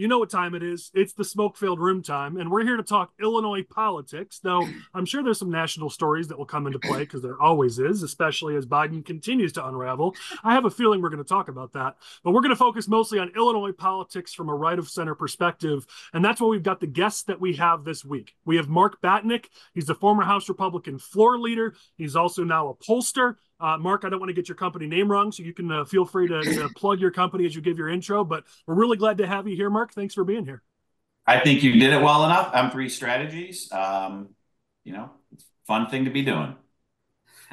you know what time it is. It's the smoke-filled room time, and we're here to talk Illinois politics, though I'm sure there's some national stories that will come into play, because there always is, especially as Biden continues to unravel. I have a feeling we're going to talk about that, but we're going to focus mostly on Illinois politics from a right-of-center perspective, and that's why we've got the guests that we have this week. We have Mark Batinick. He's the former House Republican floor leader. He's also now a pollster. Mark, I don't want to get your company name wrong, so you can feel free to plug your company as you give your intro, but we're really glad to have you here, Mark. Thanks for being here. I think you did it well enough. I'm Three Strategies. It's a fun thing to be doing.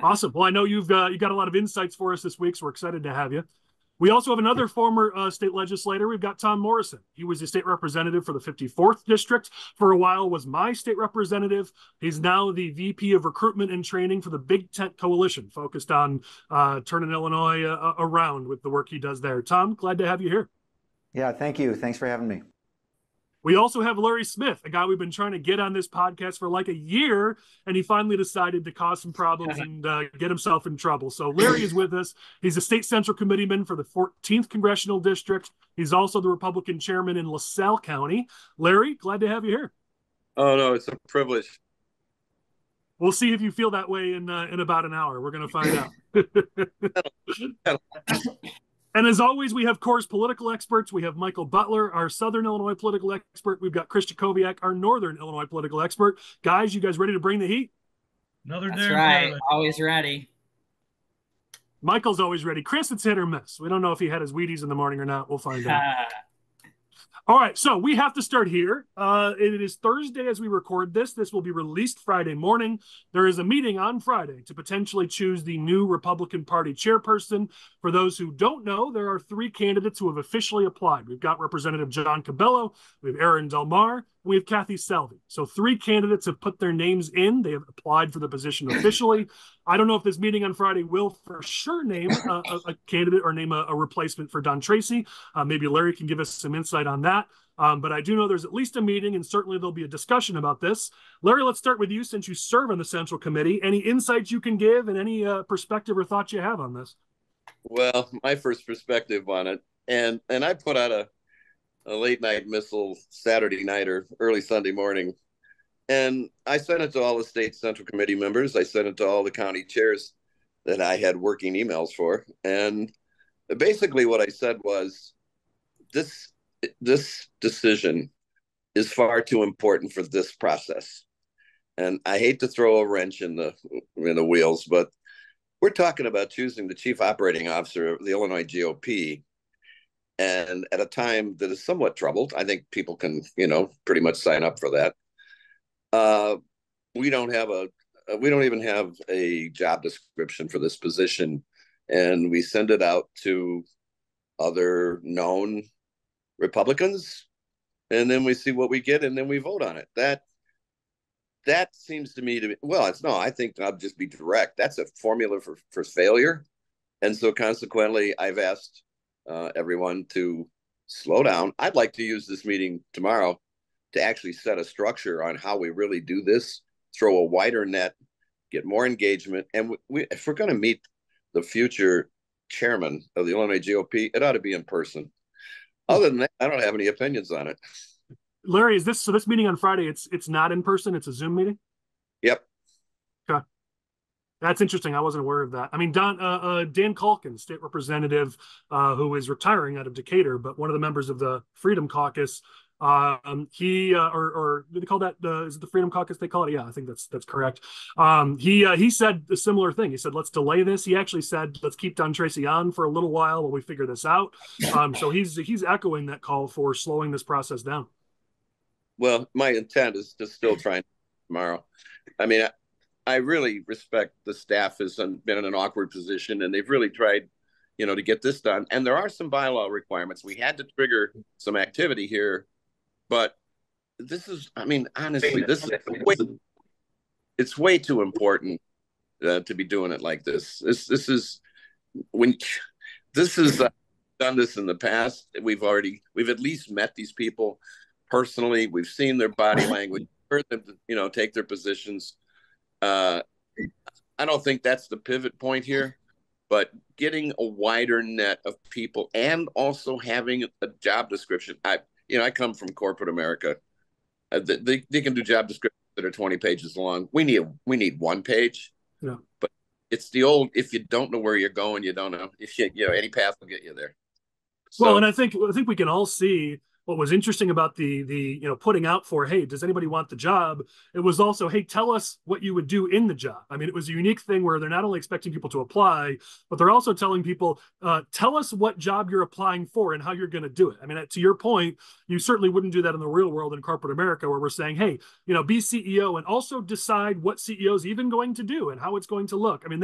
Awesome. Well, I know you got a lot of insights for us this week, so we're excited to have you. We also have another former state legislator. We've got Tom Morrison. He was the state representative for the 54th district. For a while was my state representative. He's now the VP of recruitment and training for the Big Tent Coalition, focused on turning Illinois around with the work he does there. Tom, glad to have you here. Yeah, thank you. Thanks for having me. We also have Larry Smith, a guy we've been trying to get on this podcast for like a year, and he finally decided to cause some problems and get himself in trouble. So Larry is with us. He's a state Central Committeeman for the 14th Congressional District. He's also the Republican chairman in LaSalle County. Larry, glad to have you here. Oh, no, it's a privilege. We'll see if you feel that way in about an hour. We're going to find out. And as always, we have Core's political experts. We have Michael Butler, our Southern Illinois political expert. We've got Chris Jackowiak, our Northern Illinois political expert. Guys, you guys ready to bring the heat? Another day. That's right. Always ready. Michael's always ready. Chris, it's hit or miss. We don't know if he had his Wheaties in the morning or not. We'll find out. All right, so we have to start here. It is Thursday as we record this. This will be released Friday morning. There is a meeting on Friday to potentially choose the new Republican Party chairperson. For those who don't know, there are three candidates who have officially applied. We've got Representative John Cabello, we have Aaron Del Mar, and we have Kathy Selvey. So three candidates have put their names in. They have applied for the position officially. I don't know if this meeting on Friday will for sure name a candidate or name a replacement for Don Tracy. Maybe Larry can give us some insight on that. But I do know there's at least a meeting, and certainly there'll be a discussion about this. Larry, let's start with you since you serve on the Central Committee. Any insights you can give and any perspective or thoughts you have on this? Well, my first perspective on it, and I put out a late night missile Saturday night or early Sunday morning, and I sent it to all the state Central Committee members. I sent it to all the county chairs that I had working emails for. And basically what I said was, this decision is far too important for this process. And I hate to throw a wrench in the wheels, but we're talking about choosing the chief operating officer of the Illinois GOP. And at a time that is somewhat troubled, I think people can, pretty much sign up for that. We don't even have a job description for this position, and we send it out to other known Republicans, and then we see what we get, and then we vote on it. That seems to me to be, I think I'll just be direct. That's a formula for failure. And so consequently, I've asked everyone to slow down. I'd like to use this meeting tomorrow to actually set a structure on how we really do this, throw a wider net, get more engagement. And if we're going to meet the future chairman of the Illinois GOP, it ought to be in person. Other than that, I don't have any opinions on it. Larry, this meeting on Friday, it's not in person, it's a Zoom meeting? Yep. Okay. That's interesting. I wasn't aware of that. I mean, Dan Calkin, state representative, who is retiring out of Decatur, but one of the members of the Freedom Caucus, he or do they call that is it the Freedom Caucus they call it? Yeah, I think that's correct. He said a similar thing. He said, let's delay this. He actually said, let's keep Don Tracy on for a little while we figure this out. So he's echoing that call for slowing this process down. Well, my intent is to still try tomorrow. I mean, I really respect the staff has been in an awkward position, and they've really tried, to get this done. And there are some bylaw requirements. We had to trigger some activity here, but this is, honestly, it's way too important to be doing it like this. This is done this in the past. We've at least met these people personally. We've seen their body language, heard them, take their positions. I don't think that's the pivot point here, but getting a wider net of people and also having a job description. I come from corporate America. They can do job descriptions that are 20 pages long. We need one page. Yeah. But it's the old, if you don't know where you're going, you don't know. If any path will get you there. Well, and I think we can all see what was interesting about the putting out for, hey, does anybody want the job? It was also, hey, tell us what you would do in the job. I mean, it was a unique thing where they're not only expecting people to apply, but they're also telling people, tell us what job you're applying for and how you're going to do it. I mean, to your point, you certainly wouldn't do that in the real world in corporate America, where we're saying, hey, be CEO and also decide what CEO is even going to do and how it's going to look. I mean,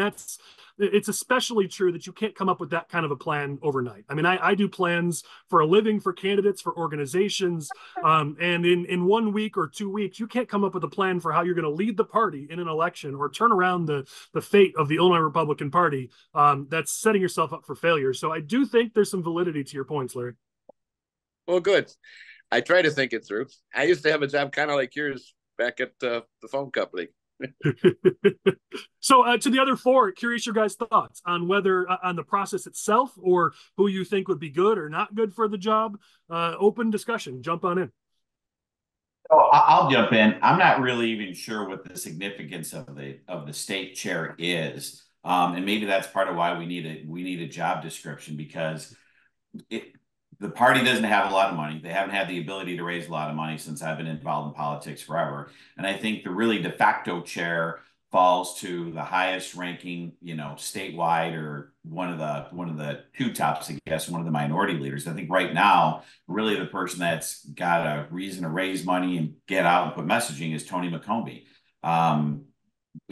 it's especially true that you can't come up with that kind of a plan overnight. I mean, I do plans for a living for candidates, for organizations, and in 1 week or 2 weeks, you can't come up with a plan for how you're going to lead the party in an election or turn around the fate of the Illinois Republican Party. That's setting yourself up for failure. So I do think there's some validity to your points, Larry. Well, good. I try to think it through. I used to have a job kind of like yours back at the phone company. So to the other four, curious your guys' thoughts on whether on the process itself or who you think would be good or not good for the job. Open discussion. Jump on in. So I'll jump in. I'm not really even sure what the significance of the state chair is, and maybe that's part of why we need a job description, because the party doesn't have a lot of money. They haven't had the ability to raise a lot of money since I've been involved in politics forever. And I think the really de facto chair falls to the highest ranking, statewide, or one of the two tops, I guess, one of the minority leaders. I think right now, really the person that's got a reason to raise money and get out and put messaging is Tony McCombie.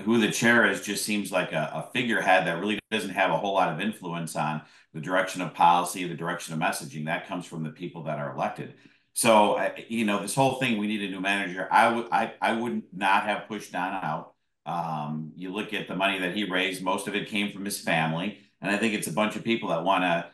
Who the chair is just seems like a figurehead that really doesn't have a whole lot of influence on the direction of policy, the direction of messaging. That comes from the people that are elected. So, this whole thing, we need a new manager. I would not have pushed Don out. You look at the money that he raised, most of it came from his family. And I think it's a bunch of people that want to,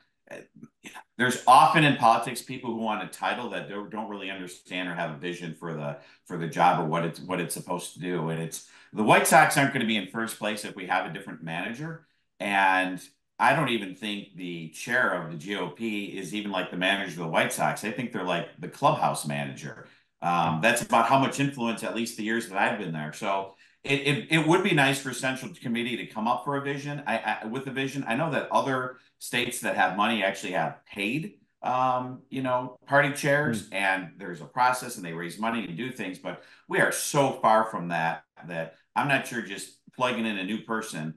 there's often in politics people who want a title that don't really understand or have a vision for the job or what it's supposed to do. And the White Sox aren't going to be in first place if we have a different manager. And I don't even think the chair of the GOP is even like the manager of the White Sox. I think they're like the clubhouse manager. That's about how much influence, at least the years that I've been there. So it would be nice for Central Committee to come up for a vision. With a vision, I know that other states that have money actually have paid, party chairs, and there's a process and they raise money to do things. But we are so far from that I'm not sure just plugging in a new person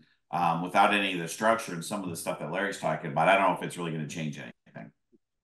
without any of the structure and some of the stuff that Larry's talking about, I don't know if it's really going to change anything.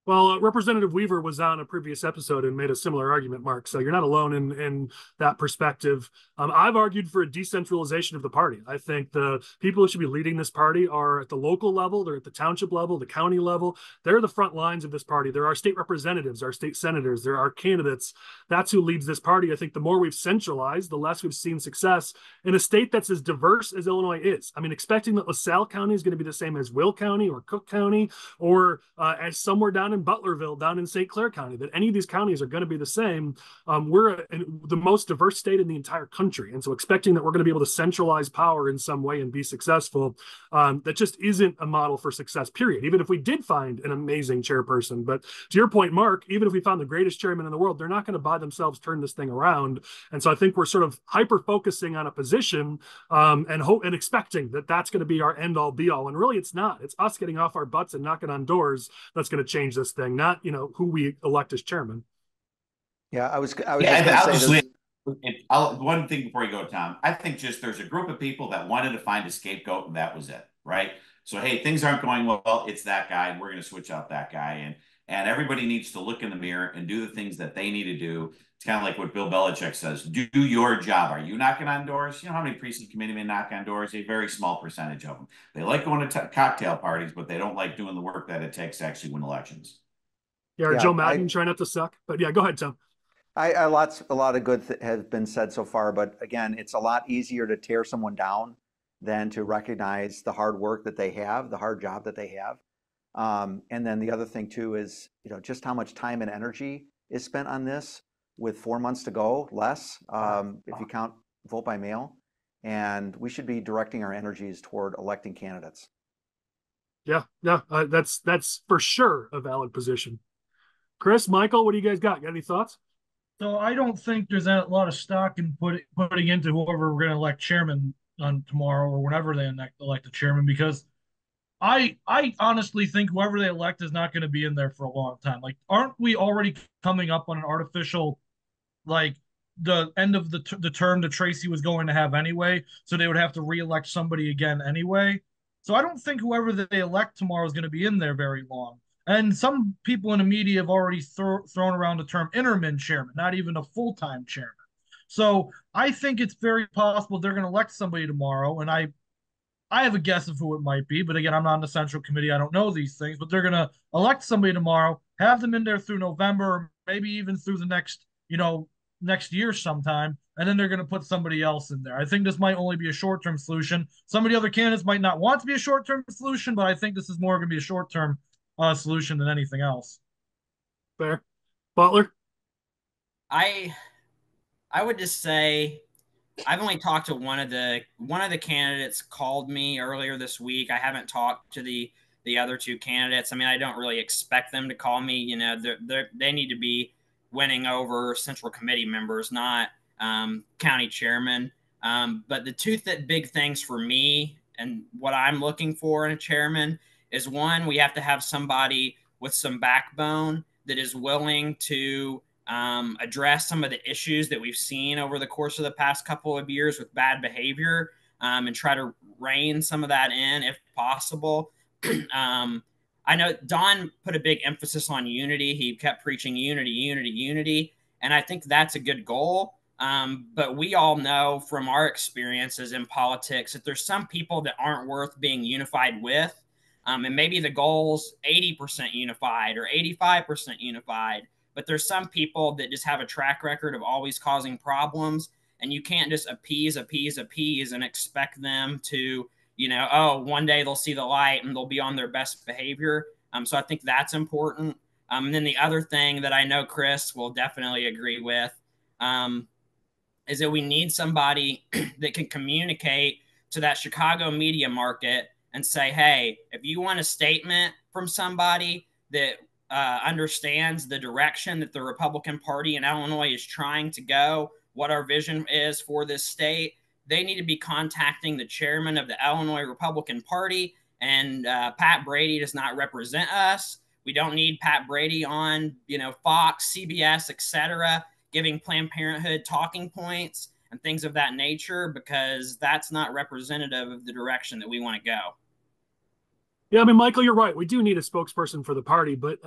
Well, Representative Weaver was on a previous episode and made a similar argument, Mark. So you're not alone in that perspective. I've argued for a decentralization of the party. I think the people who should be leading this party are at the local level, they're at the township level, the county level. They're the front lines of this party. There are state representatives, our state senators, there are candidates. That's who leads this party. I think the more we've centralized, the less we've seen success in a state that's as diverse as Illinois is. I mean, expecting that LaSalle County is going to be the same as Will County or Cook County or as somewhere down in Butlerville, down in St. Clair County, that any of these counties are going to be the same. We're the most diverse state in the entire country. And so expecting that we're going to be able to centralize power in some way and be successful, that just isn't a model for success, period. Even if we did find an amazing chairperson. But to your point, Mark, even if we found the greatest chairman in the world, they're not going to by themselves turn this thing around. And so I think we're sort of hyper-focusing on a position and expecting that that's going to be our end-all be-all. And really, it's not. It's us getting off our butts and knocking on doors that's going to change this thing, not who we elect as chairman. Yeah, I was just going to say one thing before you go, Tom. I think just there's a group of people that wanted to find a scapegoat, and that was it, right? So hey, things aren't going well. It's that guy, and we're going to switch out that guy, and everybody needs to look in the mirror and do the things that they need to do. It's kind of like what Bill Belichick says: do your job. Are you knocking on doors? You know how many precinct committeemen knock on doors? A very small percentage of them. They like going to cocktail parties, but they don't like doing the work that it takes to actually win elections. Yeah, Joe Madden try not to suck. But yeah, go ahead, Tom. A lot of good has been said so far, but again, it's a lot easier to tear someone down than to recognize the hard work that they have, the hard job that they have. And then the other thing too is, just how much time and energy is spent on this with 4 months to go, less, if you count vote by mail. And we should be directing our energies toward electing candidates. Yeah, that's for sure a valid position. Chris, Michael, what do you guys got? Got any thoughts? So I don't think there's a lot of stock in putting into whoever we're going to elect chairman on tomorrow or whenever they elect the chairman, because I honestly think whoever they elect is not going to be in there for a long time. Like, aren't we already coming up on an artificial, like, the end of the term that Tracy was going to have anyway? So they would have to reelect somebody again anyway. So I don't think whoever they elect tomorrow is going to be in there very long. And some people in the media have already thrown around the term interim chairman, not even a full-time chairman. So I think it's very possible they're going to elect somebody tomorrow, and I have a guess of who it might be, but again, I'm not on the Central Committee. I don't know these things, but they're going to elect somebody tomorrow, have them in there through November, or maybe even through the next year sometime, and then they're going to put somebody else in there. I think this might only be a short-term solution. Some of the other candidates might not want to be a short-term solution, but I think this is more going to be a short-term solution than anything else. Fair. Butler? I would just say I've only talked to one of the candidates called me earlier this week. I haven't talked to the other two candidates. I mean, I don't really expect them to call me. You know, they need to be winning over Central Committee members, not county chairman. But the two big things for me and what I'm looking for in a chairman is, one, we have to have somebody with some backbone that is willing to address some of the issues that we've seen over the course of the past couple of years with bad behavior, and try to rein some of that in if possible. I know Don put a big emphasis on unity. He kept preaching unity, unity, unity. And I think that's a good goal. But we all know from our experiences in politics that there's some people that aren't worth being unified with. And maybe the goal's 80% unified or 85% unified. But there's some people that just have a track record of always causing problems. And you can't just appease and expect them to, you know, oh, one day they'll see the light and they'll be on their best behavior. So I think that's important. And then the other thing that I know Chris will definitely agree with is that we need somebody that can communicate to that Chicago media market and say, hey, if you want a statement from somebody that understands the direction that the Republican Party in Illinois is trying to go, what our vision is for this state, they need to be contacting the chairman of the Illinois Republican Party. And Pat Brady does not represent us. We don't need Pat Brady on, you know, Fox, CBS, etc., giving Planned Parenthood talking points and things of that nature, because that's not representative of the direction that we want to go. Yeah, I mean, Michael, you're right. We do need a spokesperson for the party, but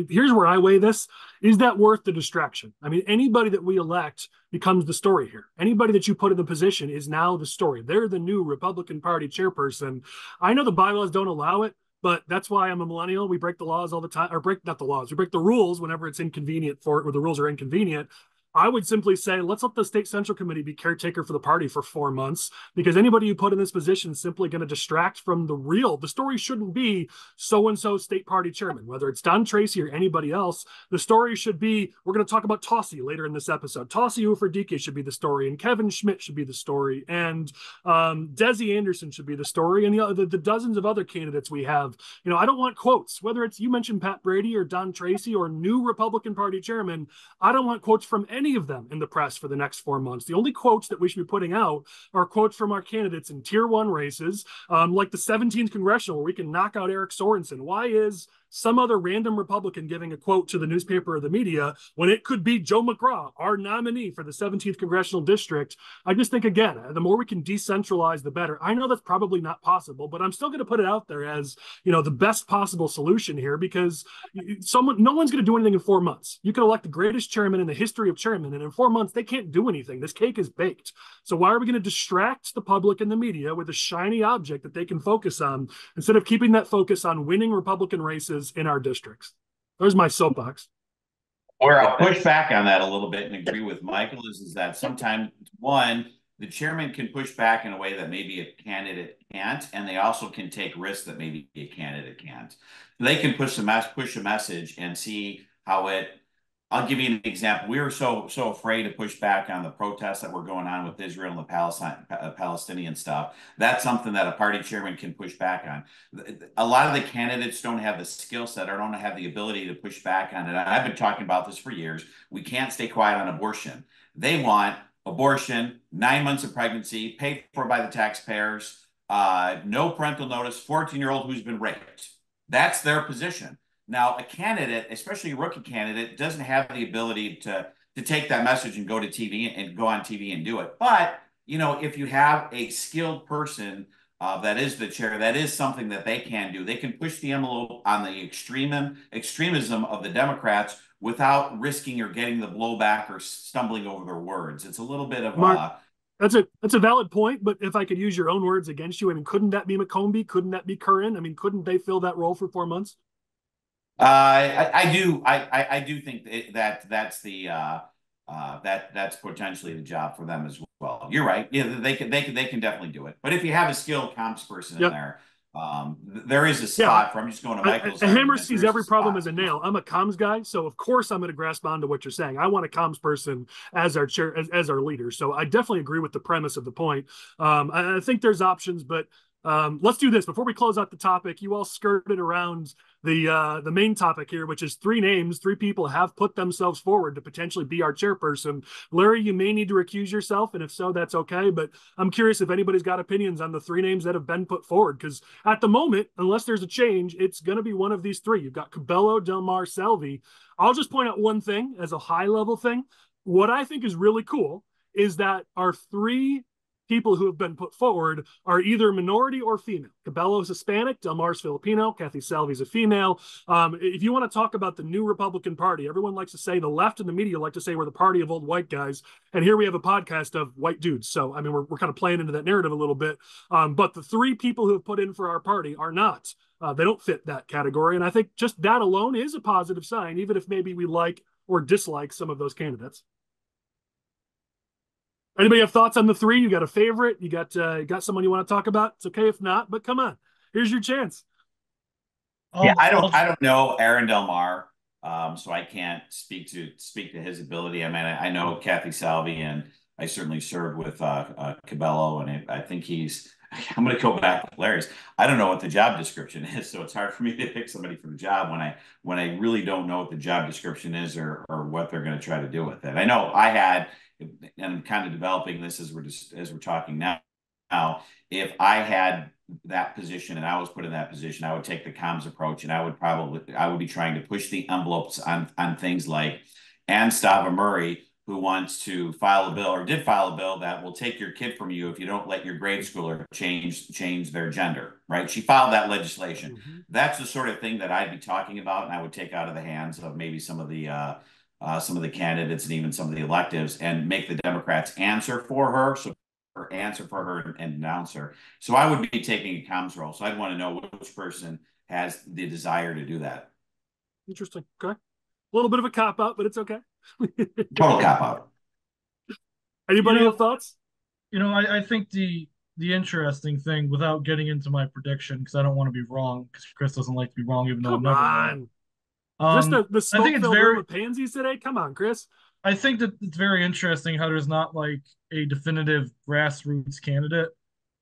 here's where I weigh this. Is that worth the distraction? I mean, anybody that we elect becomes the story here. Anybody that you put in the position is now the story. They're the new Republican Party chairperson. I know the bylaws don't allow it, but that's why I'm a millennial. We break the laws all the time, or not the laws. We break the rules whenever it's inconvenient for it, where the rules are inconvenient. I would simply say, let's let the state central committee be caretaker for the party for 4 months, because anybody you put in this position is simply going to distract from the story shouldn't be so-and-so state party chairman, whether it's Don Tracy or anybody else. The story should be, we're going to talk about Tosi later in this episode. Tosi Ufodike should be the story, and Kevin Schmidt should be the story, and Desi Anderson should be the story, and the dozens of other candidates we have. You know, I don't want quotes, whether it's, you mentioned Pat Brady or Don Tracy or new Republican Party chairman. I don't want quotes from any of them in the press for the next 4 months. The only quotes that we should be putting out are quotes from our candidates in tier 1 races, like the 17th congressional, where we can knock out Eric Sorensen. Why is some other random Republican giving a quote to the newspaper or the media when it could be Joe McGraw, our nominee for the 17th congressional district? I just think, again, the more we can decentralize, the better. I know that's probably not possible, but I'm still going to put it out there as, you know, the best possible solution here, because no one's going to do anything in 4 months. You can elect the greatest chairman in the history of chairmen, and in 4 months, they can't do anything. This cake is baked. So why are we going to distract the public and the media with a shiny object that they can focus on, instead of keeping that focus on winning Republican races in our districts? There's my soapbox. Where I'll push back on that a little bit and agree with Michael is that sometimes, one, the chairman can push back in a way that maybe a candidate can't, and they also can take risks that maybe a candidate can't. They can push a message and see how it I'll give you an example. We were so afraid to push back on the protests that were going on with Israel and the Palestinian stuff. That's something that a party chairman can push back on. A lot of the candidates don't have the skill set or don't have the ability to push back on it. I've been talking about this for years. We can't stay quiet on abortion. They want abortion, 9 months of pregnancy, paid for by the taxpayers, no parental notice, 14-year-old who's been raped. That's their position. Now, a candidate, especially a rookie candidate, doesn't have the ability to take that message and go to TV and go on TV and do it. But, you know, if you have a skilled person that is the chair, that is something that they can do. They can push the envelope on the extremism of the Democrats without risking or getting the blowback or stumbling over their words. It's a little bit of Mark, that's a valid point, but if I could use your own words against you, I mean, couldn't that be McCombie? Couldn't that be Curran? I mean, couldn't they fill that role for 4 months? I do think that that's that's potentially the job for them as well. You're right. Yeah, they can definitely do it. But if you have a skilled comms person in there, there is a spot for. I'm just going to Michael's. A hammer sees every problem as a nail. I'm a comms guy, so of course I'm going to grasp onto what you're saying. I want a comms person as our chair, as our leader. So I definitely agree with the premise of the point. I think there's options, but let's do this before we close out the topic. You all skirted around the main topic here, which is 3 names. 3 people have put themselves forward to potentially be our chairperson. Larry, you may need to recuse yourself, and if so, that's okay. But I'm curious if anybody's got opinions on the 3 names that have been put forward, because at the moment, unless there's a change, it's going to be one of these 3. You've got Cabello, Del Mar, Salvi. I'll just point out one thing as a high-level thing. What I think is really cool is that our 3 people who have been put forward are either minority or female. Cabello's Hispanic, Del Mar's Filipino, Kathy Salvi's a female. If you want to talk about the new Republican Party, everyone likes to say, the left and the media like to say we're the party of old white guys. And here we have a podcast of white dudes. So, I mean, we're kind of playing into that narrative a little bit. But the 3 people who have put in for our party are not. They don't fit that category. And I think just that alone is a positive sign, even if maybe we like or dislike some of those candidates. Anybody have thoughts on the 3? You got a favorite? You got someone you want to talk about? It's okay if not, but come on, here's your chance. Yeah, I don't know Aaron Del Mar, so I can't speak to his ability. I mean, I know Kathy Salvi, and I certainly served with Cabello, and I think he's. I'm going to go back to Larry's. I don't know what the job description is, so it's hard for me to pick somebody for the job when I really don't know what the job description is or what they're going to try to do with it. I know I had. And I'm kind of developing this as we're talking now. If I had that position and I was put in that position, I would take the comms approach, and I would be trying to push the envelopes on things like Ann Stava Murray, who wants to file a bill or did file a bill that will take your kid from you if you don't let your grade schooler change their gender. Right? She filed that legislation. Mm-hmm. That's the sort of thing that I'd be talking about, and I would take out of the hands of maybe some of the candidates and even some of the electives, and make the Democrats answer for her. And denounce her. So I would be taking a comms role. So I'd want to know which person has the desire to do that. Interesting. Okay. A little bit of a cop out, but it's okay. Total cop out. Anybody have thoughts? I think the interesting thing, without getting into my prediction, because I don't want to be wrong, because Chris doesn't like to be wrong, even though I'm never wrong. Just the smoke-filled room of pansies today? Come on, Chris. I think that it's very interesting how there's not like a definitive grassroots candidate.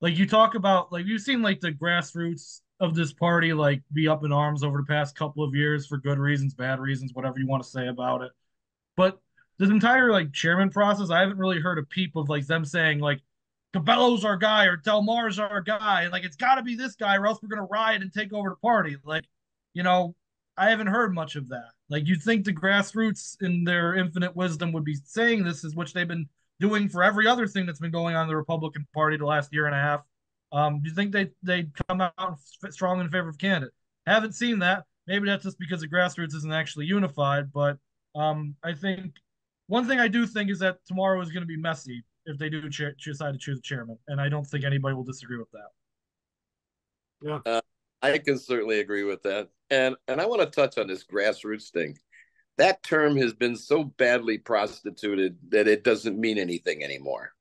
Like you talk about, like you've seen like the grassroots of this party like be up in arms over the past couple of years for good reasons, bad reasons, whatever you want to say about it. But this entire like chairman process, I haven't really heard a peep of like them saying like Cabello's our guy or Del Mar's our guy. And like it's got to be this guy or else we're gonna riot and take over the party. Like, I haven't heard much of that. Like you'd think the grassroots in their infinite wisdom would be saying this is which they've been doing for every other thing that's been going on in the Republican Party the last year and a half. Do you think they'd come out strong in favor of candidate? Haven't seen that. Maybe that's just because the grassroots isn't actually unified. But I think one thing I do think is that tomorrow is going to be messy if they do decide to choose a chairman. And I don't think anybody will disagree with that. Yeah. I can certainly agree with that. And I want to touch on this grassroots thing. That term has been so badly prostituted that it doesn't mean anything anymore.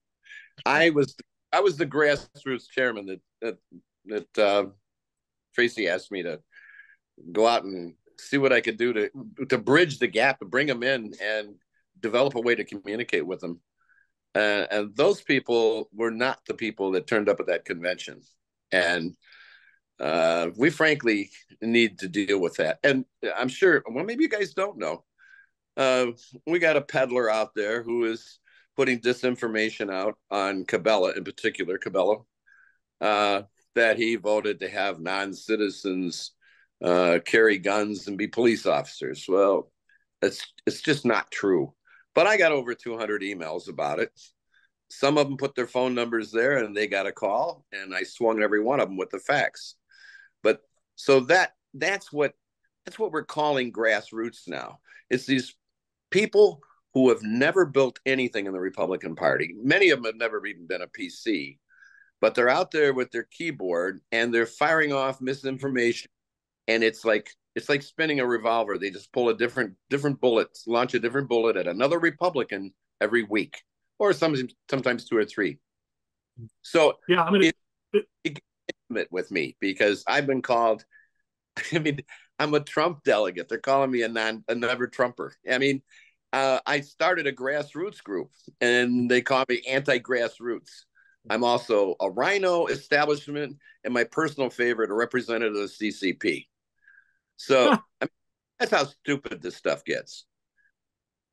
I was the grassroots chairman that Tracy asked me to go out and see what I could do to bridge the gap and bring them in and develop a way to communicate with them. And those people were not the people that turned up at that convention. And we frankly need to deal with that. And I'm sure, well, maybe you guys don't know. We got a peddler out there who is putting disinformation out on Cabela, in particular, Cabela, that he voted to have non-citizens carry guns and be police officers. Well, it's just not true. But I got over 200 emails about it. Some of them put their phone numbers there and they got a call, and I swung every one of them with the facts. But so that's what we're calling grassroots now. It's these people who have never built anything in the Republican Party. Many of them have never even been a PC, but they're out there with their keyboard and they're firing off misinformation. And it's like spinning a revolver. They just pull a different bullet, launch a different bullet at another Republican every week, or sometimes 2 or 3. So yeah, I mean, it gets intimate with me because I've been called. I mean, I'm a Trump delegate. They're calling me a never Trumper. I mean, I started a grassroots group, and they call me anti-grassroots. I'm also a rhino establishment, and my personal favorite, a representative of the CCP. So I mean, that's how stupid this stuff gets.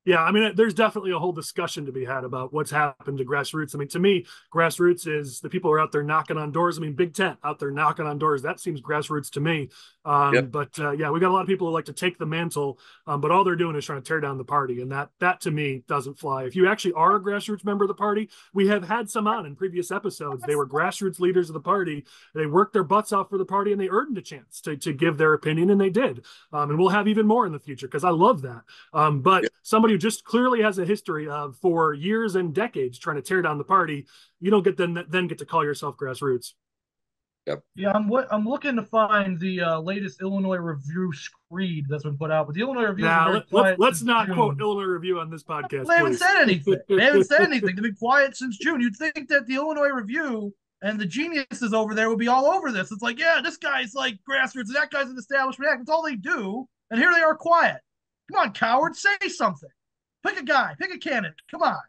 Yeah, I mean, there's definitely a whole discussion to be had about what's happened to grassroots. I mean, to me, grassroots is the people who are out there knocking on doors. I mean, Big Tent out there knocking on doors. That seems grassroots to me. Yep. But yeah, we got a lot of people who like to take the mantle, but all they're doing is trying to tear down the party. And that to me doesn't fly. If you actually are a grassroots member of the party, we have had some on in previous episodes. They were grassroots leaders of the party. They worked their butts off for the party, and they earned a chance to give their opinion, and they did. And we'll have even more in the future because I love that. But somebody who just clearly has a history of for years and decades trying to tear down the party, you don't then get to call yourself grassroots. Yep. Yeah, I'm looking to find the latest Illinois Review screed that's been put out, but the Illinois Review. Now let's not quote Illinois Review on this podcast. They haven't said anything. They've been quiet since June. You'd think that the Illinois Review and the geniuses over there would be all over this. It's like, yeah, this guy's like grassroots, and that guy's an establishment act. That's all they do, and here they are quiet. Come on, cowards, say something. Pick a guy, pick a candidate. Come on.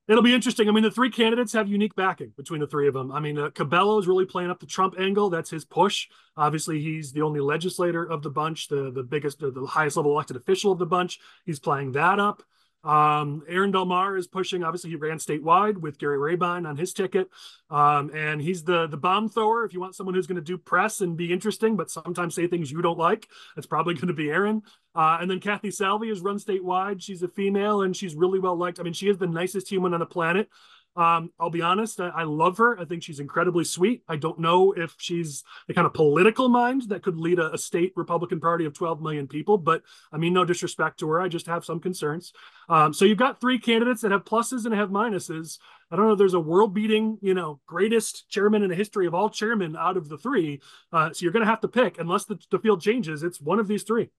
It'll be interesting. I mean, the 3 candidates have unique backing between the 3 of them. I mean, Cabello is really playing up the Trump angle. That's his push. Obviously, he's the only legislator of the bunch, the biggest, the highest level elected official of the bunch. He's playing that up. Aaron Del Mar is pushing. Obviously, he ran statewide with Gary Rabine on his ticket, and he's the bomb thrower. If you want someone who's going to do press and be interesting, but sometimes say things you don't like, that's probably going to be Aaron. And then Kathy Salvi has run statewide. She's a female, and she's really well liked. I mean, she is the nicest human on the planet. I'll be honest, I love her. I think she's incredibly sweet. I don't know if she's the kind of political mind that could lead a state Republican Party of 12 million people, but I mean, no disrespect to her. I just have some concerns. So you've got 3 candidates that have pluses and have minuses. I don't know if there's a world-beating, greatest chairman in the history of all chairmen out of the 3. So you're going to have to pick, unless the field changes, it's one of these 3.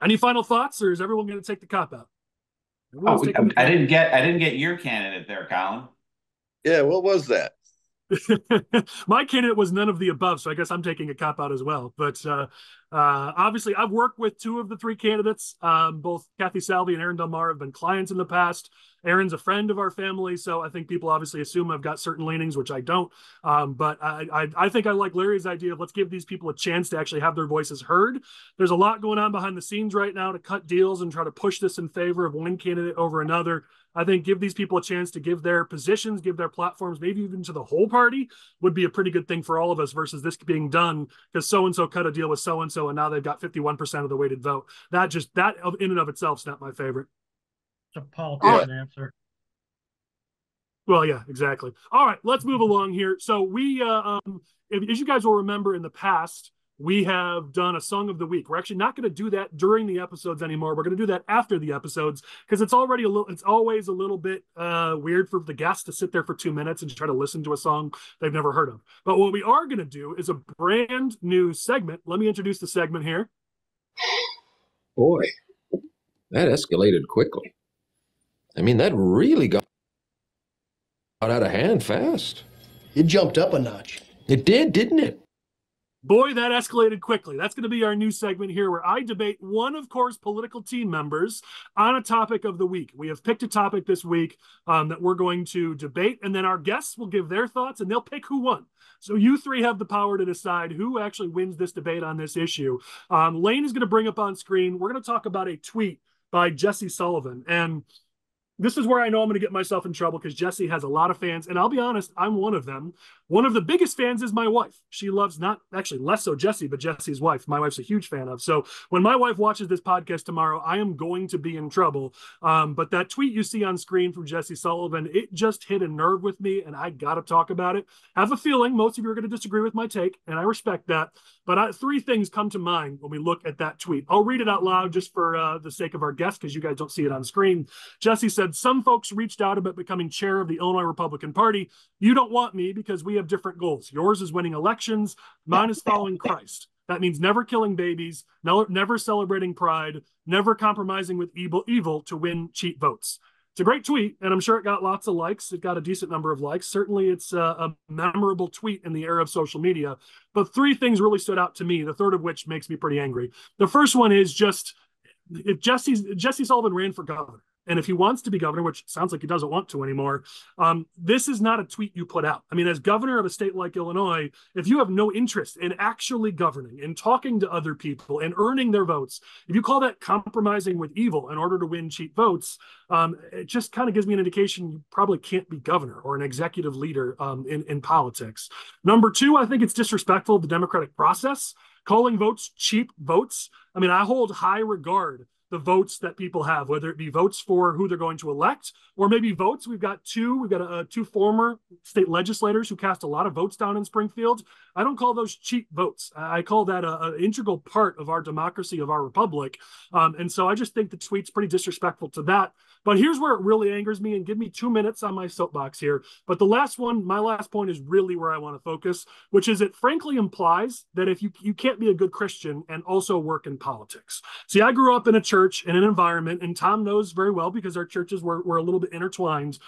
Any final thoughts, or is everyone going to take the cop out? I didn't get your candidate there, Collin. Yeah, what was that? My candidate was none of the above, so I guess I'm taking a cop out as well. But obviously, I've worked with 2 of the 3 candidates. Both Kathy Salvi and Aaron Del Mar have been clients in the past. Aaron's a friend of our family, so I think people obviously assume I've got certain leanings, which I don't. But I think I like Larry's idea of let's give these people a chance to actually have their voices heard. There's a lot going on behind the scenes right now to cut deals and try to push this in favor of one candidate over another. I think give these people a chance to give their positions, give their platforms, maybe even to the whole party would be a pretty good thing for all of us versus this being done because so-and-so cut a deal with so-and-so and now they've got 51% of the weighted vote. That in and of itself is not my favorite. It's a politician answer. Well, yeah, exactly. All right, let's move along here. So we, as you guys will remember in the past, we have done a song of the week. We're actually not going to do that during the episodes anymore. We're going to do that after the episodes because it's always a little bit weird for the guests to sit there for 2 minutes and try to listen to a song they've never heard of. But what we are going to do is a brand new segment. Let me introduce the segment here. Boy, that escalated quickly. I mean, that really got out of hand fast. It jumped up a notch. It did, didn't it? Boy, that escalated quickly. That's going to be our new segment here where I debate one, of course, political team members on a topic of the week. We have picked a topic this week that we're going to debate, and then our guests will give their thoughts and they'll pick who won. So you three have the power to decide who actually wins this debate on this issue. Lane is going to bring up on screen. We're going to talk about a tweet by Jesse Sullivan. And this is where I know I'm going to get myself in trouble because Jesse has a lot of fans. And I'll be honest, I'm one of them. One of the biggest fans is my wife. She loves, not actually less so Jesse, but Jesse's wife. My wife's a huge fan of. So when my wife watches this podcast tomorrow, I am going to be in trouble. But that tweet you see on screen from Jesse Sullivan, it just hit a nerve with me and I got to talk about it. I have a feeling most of you are going to disagree with my take and I respect that. But three things come to mind when we look at that tweet. I'll read it out loud just for the sake of our guests because you guys don't see it on screen. Jesse said, some folks reached out about becoming chair of the Illinois Republican Party. You don't want me because we have different goals. Yours is winning elections. Mine is following Christ. That means never killing babies, never celebrating pride, never compromising with evil to win cheap votes. It's a great tweet, and I'm sure it got lots of likes. It got a decent number of likes. Certainly, it's a memorable tweet in the era of social media. But three things really stood out to me, the third of which makes me pretty angry. The first one is just, if Jesse Sullivan ran for governor, and if he wants to be governor, which sounds like he doesn't want to anymore, this is not a tweet you put out. I mean, as governor of a state like Illinois, if you have no interest in actually governing and talking to other people and earning their votes, if you call that compromising with evil in order to win cheap votes, it just kind of gives me an indication you probably can't be governor or an executive leader in politics. Number two, I think it's disrespectful of the democratic process, calling votes cheap votes. I mean, I hold high regard the votes that people have, whether it be votes for who they're going to elect, or maybe votes. We've got two former state legislators who cast a lot of votes down in Springfield. I don't call those cheap votes. I call that an integral part of our democracy, of our republic. And so I just think the tweet's pretty disrespectful to that. But here's where it really angers me, and give me 2 minutes on my soapbox here. But the last one, my last point is really where I want to focus, which is it frankly implies that if you can't be a good Christian and also work in politics. See, I grew up in a church, in an environment, and Tom knows very well because our churches were a little bit intertwined,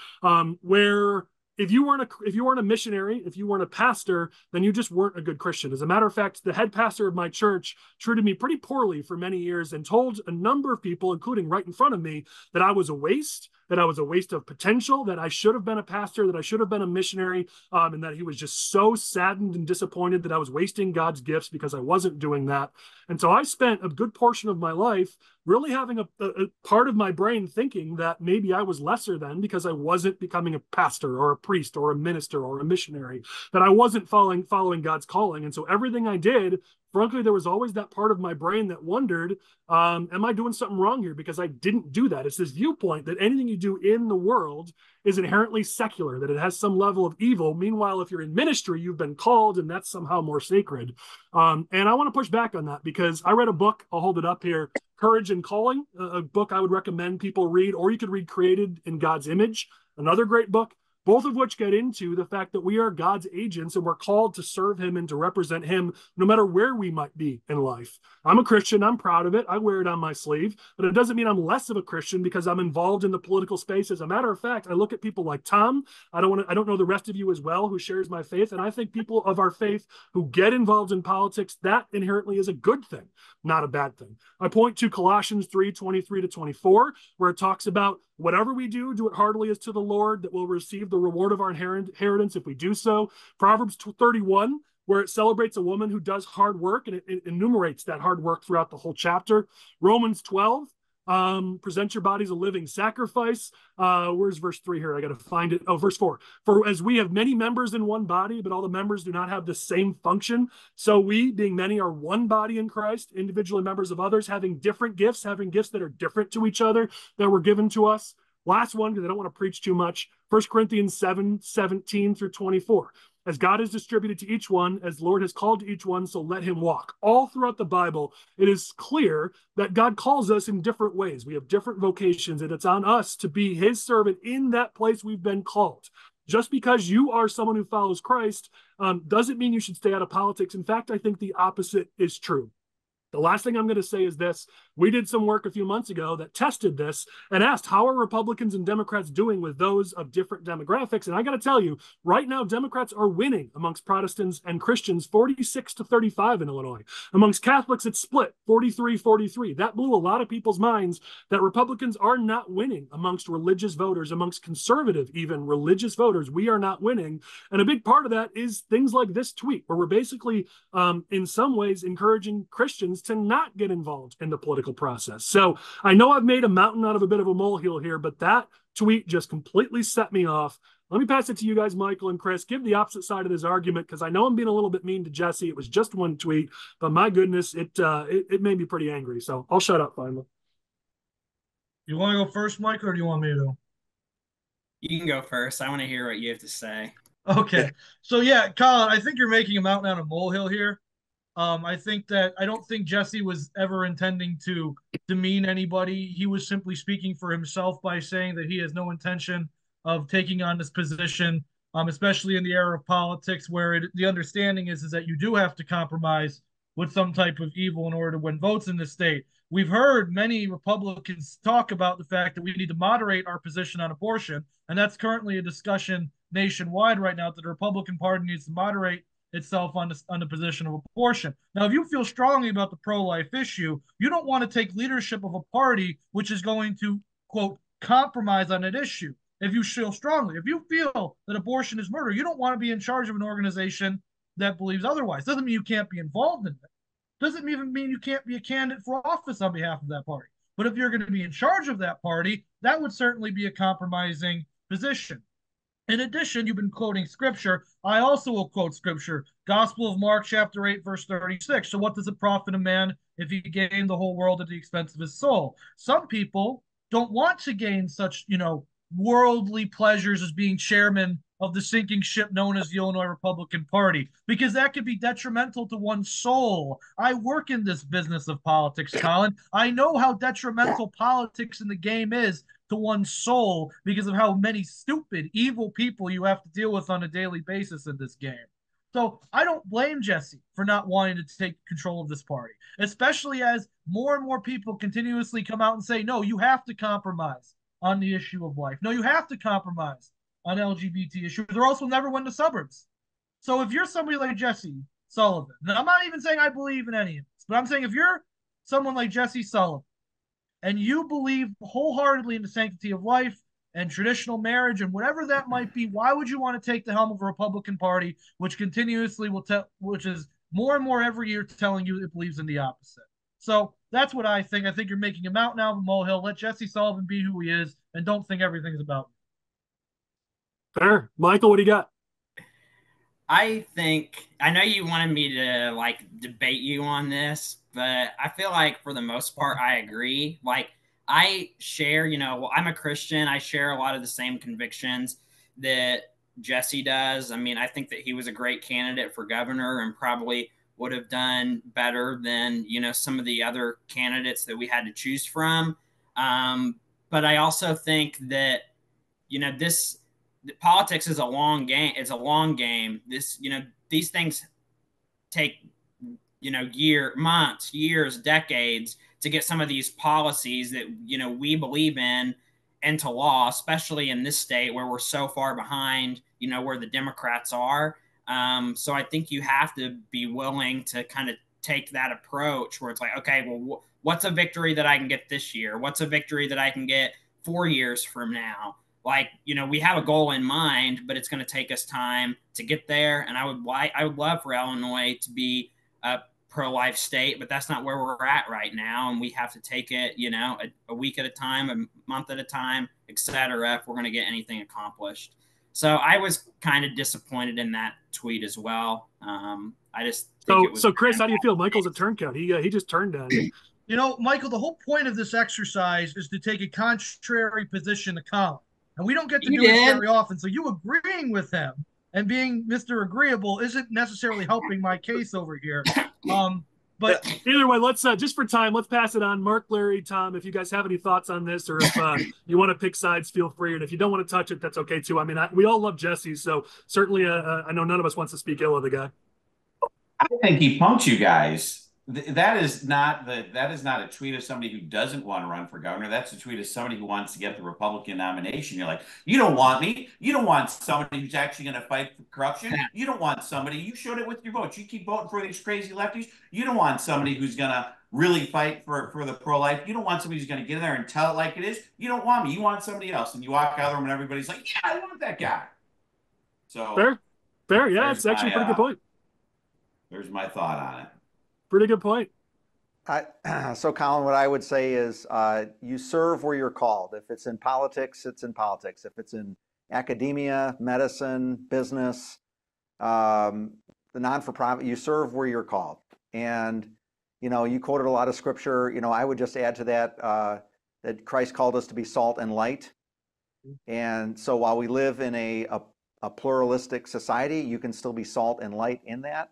where if you weren't a missionary, if you weren't a pastor, then you just weren't a good Christian. As a matter of fact, the head pastor of my church treated me pretty poorly for many years and told a number of people, including right in front of me, that I was a waste, that I was a waste of potential, that I should have been a pastor, that I should have been a missionary, and that he was just so saddened and disappointed that I was wasting God's gifts because I wasn't doing that. And so I spent a good portion of my life really having a part of my brain thinking that maybe I was lesser than because I wasn't becoming a pastor or a priest or a minister or a missionary, that I wasn't following God's calling. And so everything I did, frankly, there was always that part of my brain that wondered, am I doing something wrong here? Because I didn't do that. It's this viewpoint that anything you do in the world is inherently secular, that it has some level of evil. Meanwhile, if you're in ministry, you've been called, and that's somehow more sacred. And I want to push back on that because I read a book, I'll hold it up here, Courage and Calling, a book I would recommend people read, or you could read Created in God's Image, another great book. Both of which get into the fact that we are God's agents and we're called to serve him and to represent him no matter where we might be in life. I'm a Christian. I'm proud of it. I wear it on my sleeve, but it doesn't mean I'm less of a Christian because I'm involved in the political space. As a matter of fact, I look at people like Tom. I don't know the rest of you as well who shares my faith. And I think people of our faith who get involved in politics, that inherently is a good thing, not a bad thing. I point to Colossians 3:23-24, where it talks about whatever we do, do it heartily as to the Lord, that we'll receive the reward of our inheritance if we do so. Proverbs 31, where it celebrates a woman who does hard work, and it enumerates that hard work throughout the whole chapter. Romans 12, present your bodies a living sacrifice. Where's verse 3 here? I got to find it. Oh, verse 4. For as we have many members in one body, but all the members do not have the same function, so we, being many, are one body in Christ, individually members of others, having different gifts, having gifts that are different to each other that were given to us. Last one, because I don't want to preach too much. 1 Corinthians 7:17-24. As God has distributed to each one, as the Lord has called to each one, so let him walk. All throughout the Bible, it is clear that God calls us in different ways. We have different vocations, and it's on us to be his servant in that place we've been called. Just because you are someone who follows Christ doesn't mean you should stay out of politics. In fact, I think the opposite is true. The last thing I'm going to say is this. We did some work a few months ago that tested this and asked, how are Republicans and Democrats doing with those of different demographics? And I got to tell you, right now, Democrats are winning amongst Protestants and Christians 46-35 in Illinois. Amongst Catholics, it's split 43-43. That blew a lot of people's minds that Republicans are not winning amongst religious voters, amongst conservative, even religious voters. We are not winning. And a big part of that is things like this tweet, where we're basically, in some ways, encouraging Christians to not get involved in the political process. So I know I've made a mountain out of a bit of a molehill here, but that tweet just completely set me off. Let me pass it to you guys, Michael and Chris. Give the opposite side of this argument, because I know I'm being a little bit mean to Jesse. It was just one tweet, but my goodness, it made me pretty angry. So I'll shut up finally. You want to go first, Mike, or do you want me to? You can go first. I want to hear what you have to say. Okay. So yeah, Collin, I think you're making a mountain out of a molehill here. I don't think Jesse was ever intending to demean anybody. He was simply speaking for himself by saying that he has no intention of taking on this position, especially in the era of politics where the understanding is that you do have to compromise with some type of evil in order to win votes in the state. We've heard many Republicans talk about the fact that we need to moderate our position on abortion, and that's currently a discussion nationwide right now, that the Republican Party needs to moderate itself on the position of abortion. Now, if you feel strongly about the pro-life issue, you don't want to take leadership of a party which is going to, quote, compromise on that issue. If you feel strongly, if you feel that abortion is murder, you don't want to be in charge of an organization that believes otherwise. Doesn't mean you can't be involved in it. Doesn't even mean you can't be a candidate for office on behalf of that party. But if you're going to be in charge of that party, that would certainly be a compromising position. In addition, you've been quoting scripture. I also will quote scripture. Gospel of Mark, chapter 8, verse 36. So what does it profit a man if he gain the whole world at the expense of his soul? Some people don't want to gain such, worldly pleasures as being chairman of the sinking ship known as the Illinois Republican Party, because that could be detrimental to one's soul. I work in this business of politics, Collin. I know how detrimental politics in the game is to one's soul because of how many stupid, evil people you have to deal with on a daily basis in this game. So I don't blame Jesse for not wanting to take control of this party, especially as more and more people continuously come out and say, no, you have to compromise on the issue of life. No, you have to compromise on LGBT issues, or else we'll never win the suburbs. So if you're somebody like Jesse Sullivan, and I'm not even saying I believe in any of this, but I'm saying if you're someone like Jesse Sullivan and you believe wholeheartedly in the sanctity of life and traditional marriage and whatever that might be, why would you want to take the helm of a Republican Party which continuously which is more and more every year telling you it believes in the opposite? So that's what I think. I think you're making a mountain out of a molehill. Let Jesse Sullivan be who he is, and don't think everything's about you. Fair. Michael, what do you got? I know you wanted me to debate you on this, but I feel like for the most part, I agree. I share, I'm a Christian. I share a lot of the same convictions that Jesse does. I mean, I think that he was a great candidate for governor and probably would have done better than, some of the other candidates that we had to choose from. But I also think that, politics is a long game. It's a long game. These things take, months, years, decades to get some of these policies that, we believe in into law, especially in this state where we're so far behind, where the Democrats are. So I think you have to be willing to kind of take that approach where it's like, okay, well, what's a victory that I can get this year? What's a victory that I can get 4 years from now? We have a goal in mind, but it's going to take us time to get there. And I would love for Illinois to be a pro-life state, but that's not where we're at right now. And we have to take it, a week at a time, a month at a time, et cetera, if we're going to get anything accomplished. So I was kind of disappointed in that tweet as well. I just think so Chris, how do you feel? Michael's a turncoat. He just turned on you. Michael, the whole point of this exercise is to take a contrary position to Collin. And we don't get to do it very often. So you agreeing with him and being Mr. Agreeable isn't necessarily helping my case over here. But either way, let's just for time, let's pass it on. Mark, Larry, Tom, if you guys have any thoughts on this, or if you want to pick sides, feel free. And if you don't want to touch it, that's okay too. I mean, we all love Jesse, so certainly I know none of us wants to speak ill of the guy. I think he punked you guys. that is not a tweet of somebody who doesn't want to run for governor. That's a tweet of somebody who wants to get the Republican nomination. You're like, you don't want me. You don't want somebody who's actually going to fight for corruption. You don't want somebody. You showed it with your votes. You keep voting for these crazy lefties. You don't want somebody who's going to really fight for the pro-life. You don't want somebody who's going to get in there and tell it like it is. You don't want me. You want somebody else. And you walk out of the room and everybody's like, yeah, I want that guy. So fair. Yeah, it's actually a pretty good point. There's my thought on it. Pretty good point. So, Collin, what I would say is you serve where you're called. If it's in politics, it's in politics. If it's in academia, medicine, business, the non-for-profit, you serve where you're called. And, you quoted a lot of scripture. I would just add to that that Christ called us to be salt and light. And so while we live in a pluralistic society, you can still be salt and light in that.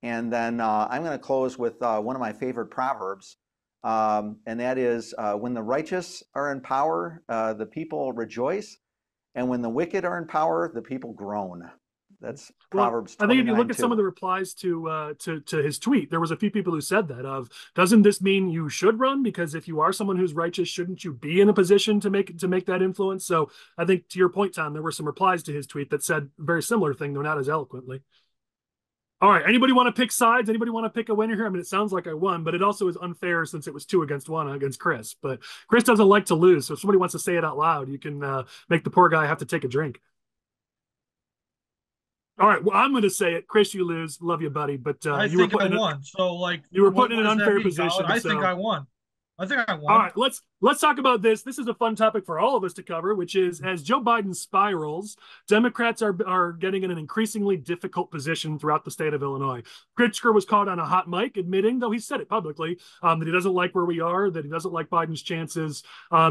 And then I'm going to close with one of my favorite proverbs, and that is, when the righteous are in power, the people rejoice, and when the wicked are in power, the people groan. That's Proverbs 29:2. I think if you look at some of the replies to his tweet, there was a few people who said that doesn't this mean you should run? Because if you are someone who's righteous, shouldn't you be in a position to make that influence? So I think to your point, Tom, there were some replies to his tweet that said a very similar thing, though not as eloquently. All right. Anybody want to pick sides? Anybody want to pick a winner here? I mean, it sounds like I won, but it also is unfair since it was 2-1 against Chris. But Chris doesn't like to lose. So if somebody wants to say it out loud, you can make the poor guy have to take a drink. All right. Well, I'm going to say it. Chris, you lose. Love you, buddy. But I think I won. So, you were put in an unfair position. I think I won. All right, let's talk about this. This is a fun topic for all of us to cover, which is as Joe Biden spirals, Democrats are getting in an increasingly difficult position throughout the state of Illinois. Pritzker was caught on a hot mic admitting, though he said it publicly, that he doesn't like where we are, that he doesn't like Biden's chances.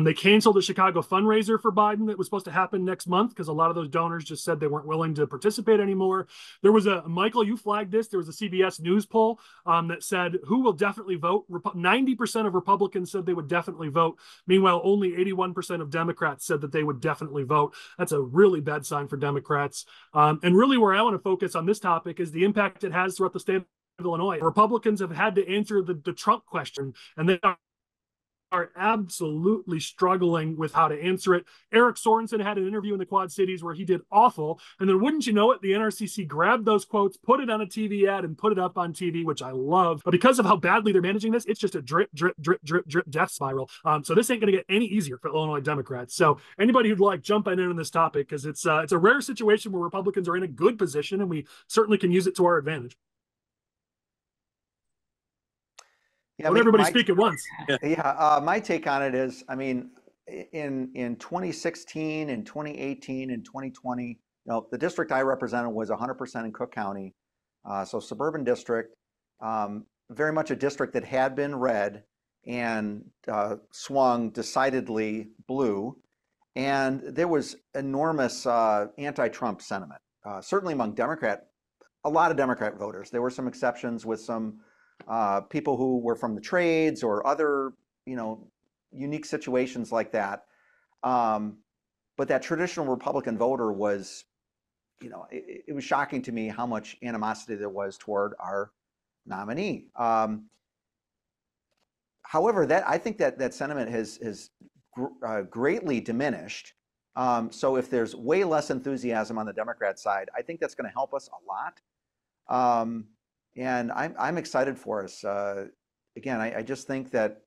They canceled the Chicago fundraiser for Biden that was supposed to happen next month because a lot of those donors just said they weren't willing to participate anymore. There was Michael, you flagged this. There was a CBS News poll that said who will definitely vote. 90% of Republicans said they would definitely vote. Meanwhile, only 81% of Democrats said that they would definitely vote. That's a really bad sign for Democrats. And really where I want to focus on this topic is the impact it has throughout the state of Illinois. Republicans have had to answer the Trump question, and they are absolutely struggling with how to answer it. Eric Sorensen had an interview in the Quad Cities where he did awful. And then wouldn't you know it, the NRCC grabbed those quotes, put it on a TV ad and put it up on TV, which I love. But because of how badly they're managing this, it's just a drip, drip, drip, drip, drip death spiral. So this ain't going to get any easier for Illinois Democrats. So anybody who'd like jumping in on this topic, because it's a rare situation where Republicans are in a good position and we certainly can use it to our advantage. Yeah, don't everybody speak at once. Yeah, my take on it is, I mean, in 2016 and 2018 and 2020, the district I represented was 100% in Cook County, so suburban district, very much a district that had been red and swung decidedly blue, and there was enormous anti-Trump sentiment, certainly among a lot of Democrat voters. There were some exceptions with some people who were from the trades or other, unique situations like that. But that traditional Republican voter was, it was shocking to me how much animosity there was toward our nominee. However, I think that sentiment has greatly diminished. So if there's way less enthusiasm on the Democrat side, I think that's going to help us a lot. And I'm excited for us. Again, I just think that,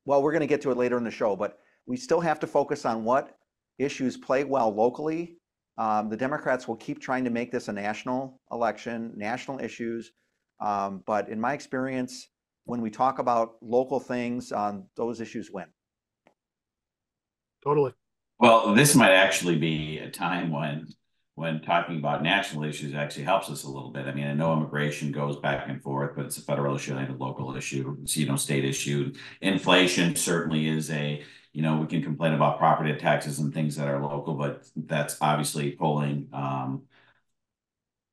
well, we're going to get to it later in the show, but we still have to focus on what issues play well locally. The Democrats will keep trying to make this a national election, national issues. But in my experience, when we talk about local things, those issues win. Totally. Well, this might actually be a time when talking about national issues actually helps us a little bit. I mean, I know immigration goes back and forth, but it's a federal issue and a local issue. It's, state issue. Inflation certainly is we can complain about property taxes and things that are local, but that's obviously polling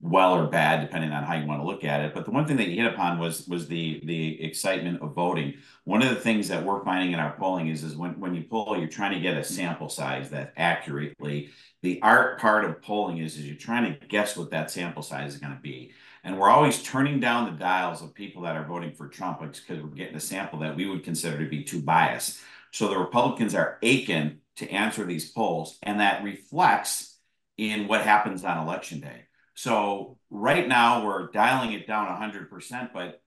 well or bad, depending on how you want to look at it. But the one thing that you hit upon was the excitement of voting. One of the things that we're finding in our polling is when you poll, you're trying to get a sample size that accurately. The art part of polling is you're trying to guess what that sample size is going to be. And we're always turning down the dials of people that are voting for Trump because we're getting a sample that we would consider to be too biased. So the Republicans are aching to answer these polls, and that reflects in what happens on election day. So right now we're dialing it down 100%, but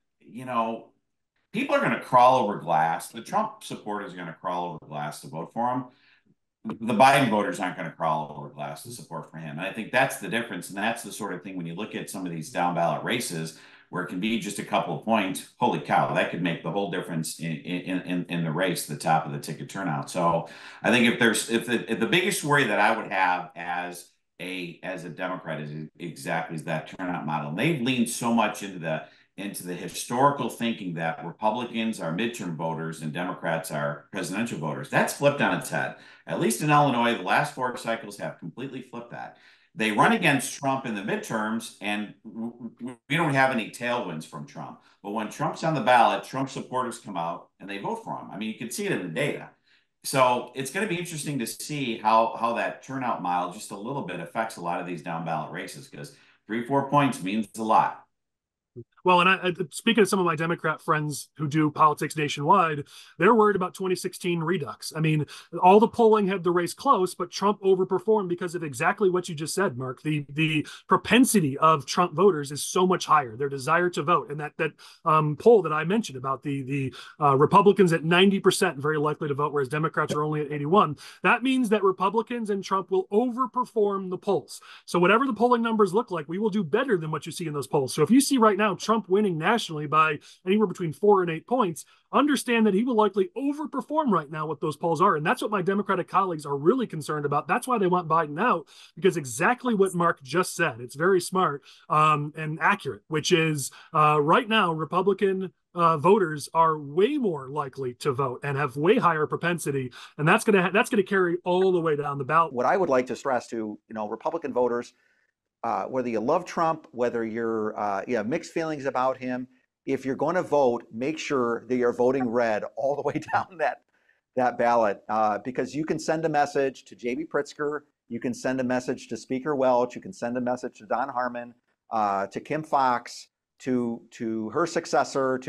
people are going to crawl over glass. The Trump supporters are going to crawl over glass to vote for him. The Biden voters aren't going to crawl over glass to support for him. And I think that's the difference. And that's the sort of thing when you look at some of these down ballot races where it can be just a couple of points, holy cow, that could make the whole difference in the race, the top of the ticket turnout. So I think if the biggest worry that I would have as a Democrat is exactly that turnout model. And they've leaned so much into the historical thinking that Republicans are midterm voters and Democrats are presidential voters. That's flipped on its head. At least in Illinois, the last 4 cycles have completely flipped that. They run against Trump in the midterms, and we don't have any tailwinds from Trump. But when Trump's on the ballot, Trump supporters come out and they vote for him. I mean, you can see it in the data. So it's going to be interesting to see how that turnout model just a little bit affects a lot of these down ballot races, because 3-4 points means a lot. Well, and speaking of some of my Democrat friends who do politics nationwide, they're worried about 2016 redux. I mean, all the polling had the race close, but Trump overperformed because of exactly what you just said, Mark. The propensity of Trump voters is so much higher. Their desire to vote, and that poll that I mentioned about the Republicans at 90% very likely to vote, whereas Democrats are only at 81. That means that Republicans and Trump will overperform the polls. So whatever the polling numbers look like, we will do better than what you see in those polls. So if you see right now Trump winning nationally by anywhere between 4 and 8 points, understand that he will likely overperform right now what those polls are. And that's what my Democratic colleagues are really concerned about. That's why they want Biden out, because exactly what Mark just said, it's very smart and accurate, which is right now, Republican voters are way more likely to vote and have way higher propensity. And that's going to carry all the way down the ballot. What I would like to stress to, Republican voters, whether you love Trump, whether you have mixed feelings about him, if you're going to vote, make sure that you're voting red all the way down that ballot, because you can send a message to J.B. Pritzker, you can send a message to Speaker Welch, you can send a message to Don Harmon, to Kim Foxx, to her successor,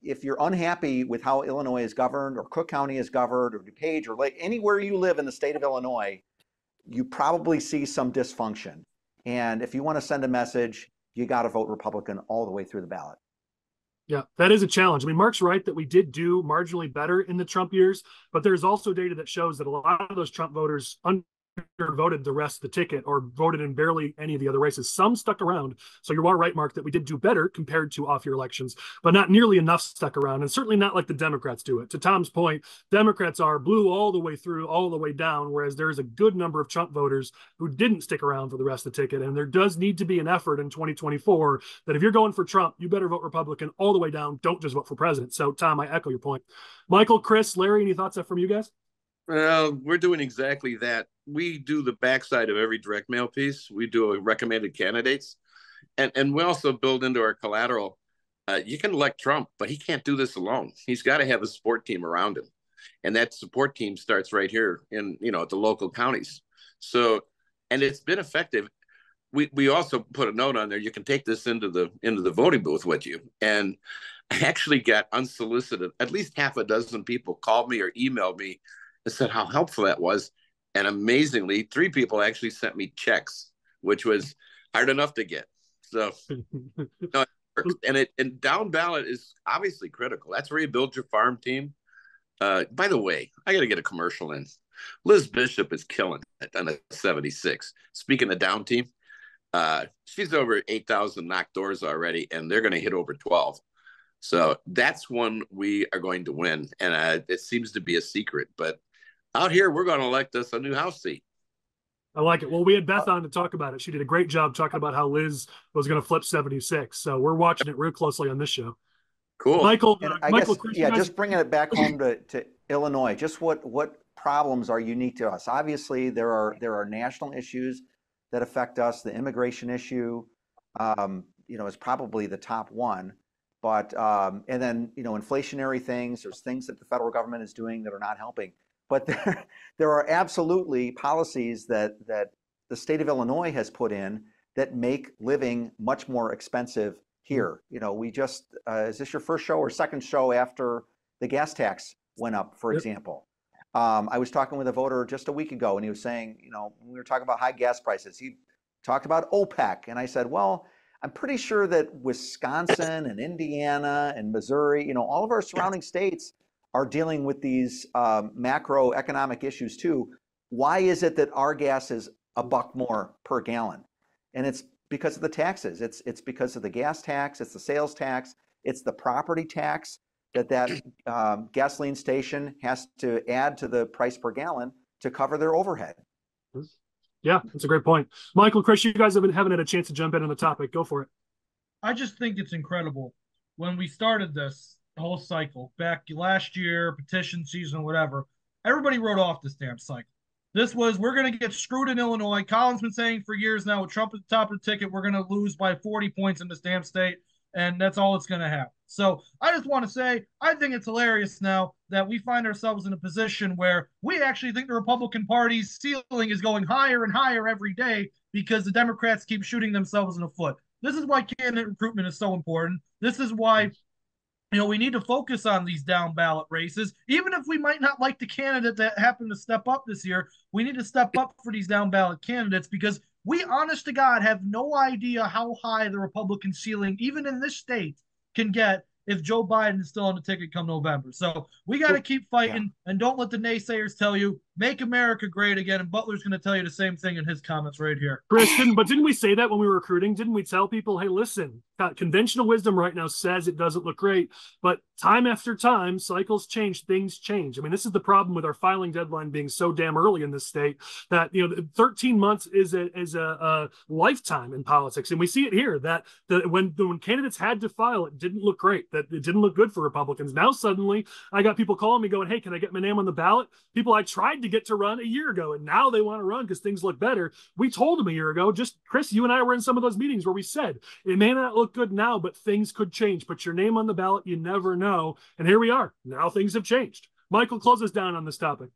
if you're unhappy with how Illinois is governed, or Cook County is governed, or DuPage, or anywhere you live in the state of Illinois, you probably see some dysfunction. And if you want to send a message, you got to vote Republican all the way through the ballot. Yeah, that is a challenge. I mean, Mark's right that we did do marginally better in the Trump years, but there's also data that shows that a lot of those Trump voters voted the rest of the ticket or voted in barely any of the other races. Some stuck around. So you are right, Mark, that we did do better compared to off-year elections, but not nearly enough stuck around, and certainly not like the Democrats do it. To Tom's point, Democrats are blue all the way through, all the way down, whereas there's a good number of Trump voters who didn't stick around for the rest of the ticket. And there does need to be an effort in 2024 that if you're going for Trump, you better vote Republican all the way down. Don't just vote for president. So Tom, I echo your point. Michael, Chris, Larry, any thoughts from you guys? Well, we're doing exactly that. We do the backside of every direct mail piece. We do a recommended candidates. And we also build into our collateral. You can elect Trump, but he can't do this alone. He's got to have a support team around him. And that support team starts right here in, at the local counties. So, and it's been effective. We also put a note on there. You can take this into the voting booth with you. And I actually got unsolicited. At least half a dozen people called me or emailed me and said how helpful that was. And amazingly, 3 people actually sent me checks, which was hard enough to get. So, and down ballot is obviously critical. That's where you build your farm team. By the way, I got to get a commercial in. Liz Bishop is killing it on a 76. Speaking of down team, she's over 8,000 knocked doors already, and they're going to hit over 12. So that's one we are going to win. And it seems to be a secret, but out here, we're going to elect us a new House seat. I like it. Well, we had Beth on to talk about it. She did a great job talking about how Liz was going to flip 76. So we're watching it real closely on this show. Cool. Michael, Chris, just bringing it back home to Illinois, just what problems are unique to us? Obviously, there are national issues that affect us. The immigration issue, is probably the top one. But and then inflationary things. There's things that the federal government is doing that are not helping. But there are absolutely policies that the state of Illinois has put in that make living much more expensive here. You know, we just, is this your first show or second show after the gas tax went up, for example? I was talking with a voter just a week ago, and he was saying, you know, when we were talking about high gas prices, he talked about OPEC. And I said, well, I'm pretty sure that Wisconsin and Indiana and Missouri, you know, all of our surrounding states are dealing with these macroeconomic issues too. Why is it that our gas is $1 more per gallon? And it's because of the taxes. It's because of the gas tax, it's the sales tax, it's the property tax that gasoline station has to add to the price per gallon to cover their overhead. Yeah, that's a great point. Michael, Chris, you guys haven't had a chance to jump in on the topic. Go for it. I just think it's incredible. When we started this whole cycle back last year, petition season, whatever, everybody wrote off this damn cycle. This was, we're going to get screwed in Illinois. Collin's been saying for years now, with Trump at the top of the ticket, we're going to lose by 40 points in this damn state, and that's all it's going to happen. So I just want to say, I think it's hilarious now that we find ourselves in a position where we actually think the Republican Party's ceiling is going higher and higher every day because the Democrats keep shooting themselves in the foot. This is why candidate recruitment is so important. This is why, you know, we need to focus on these down ballot races. Even if we might not like the candidate that happened to step up this year, we need to step up for these down ballot candidates because we, honest to God, have no idea how high the Republican ceiling, even in this state, can get if Joe Biden is still on the ticket come November. So we got to keep fighting, and don't let the naysayers tell you, make America great again. And Butler's going to tell you the same thing in his comments right here. Chris, didn't we say that when we were recruiting? Didn't we tell people, hey, listen, conventional wisdom right now says it doesn't look great, but time after time, cycles change, things change. I mean, this is the problem with our filing deadline being so damn early in this state that, you know, 13 months is a lifetime in politics. And we see it here that when candidates had to file, it didn't look great, that it didn't look good for Republicans. Now, suddenly, I got people calling me going, hey, can I get my name on the ballot? People I tried to get to run a year ago, and now they want to run because things look better. We told them a year ago, just Chris, you and I were in some of those meetings where we said, it may not look good now, but things could change. Put your name on the ballot. You never know. And here we are. Now things have changed. Michael, close us down on this topic.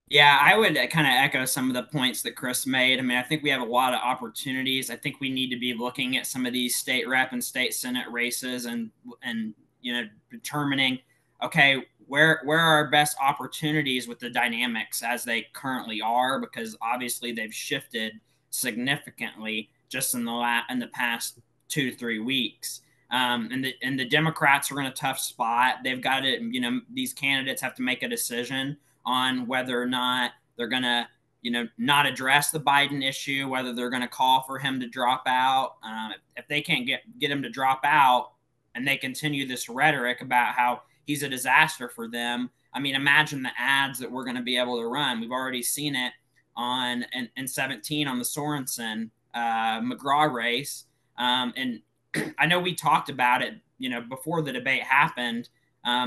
Yeah, I would kind of echo some of the points that Chris made. I mean, I think we have a lot of opportunities. I think we need to be looking at some of these state rep and state senate races and you know, determining, okay, where are our best opportunities with the dynamics as they currently are, because obviously they've shifted significantly just in the past 2 to 3 weeks. And the Democrats are in a tough spot. They've got to, you know, these candidates have to make a decision on whether or not they're going to, you know, not address the Biden issue, whether they're going to call for him to drop out. If they can't get him to drop out and they continue this rhetoric about how he's a disaster for them, I mean, imagine the ads that we're going to be able to run. We've already seen it in 17 on the Sorensen McGraw race. And I know we talked about it, you know, before the debate happened.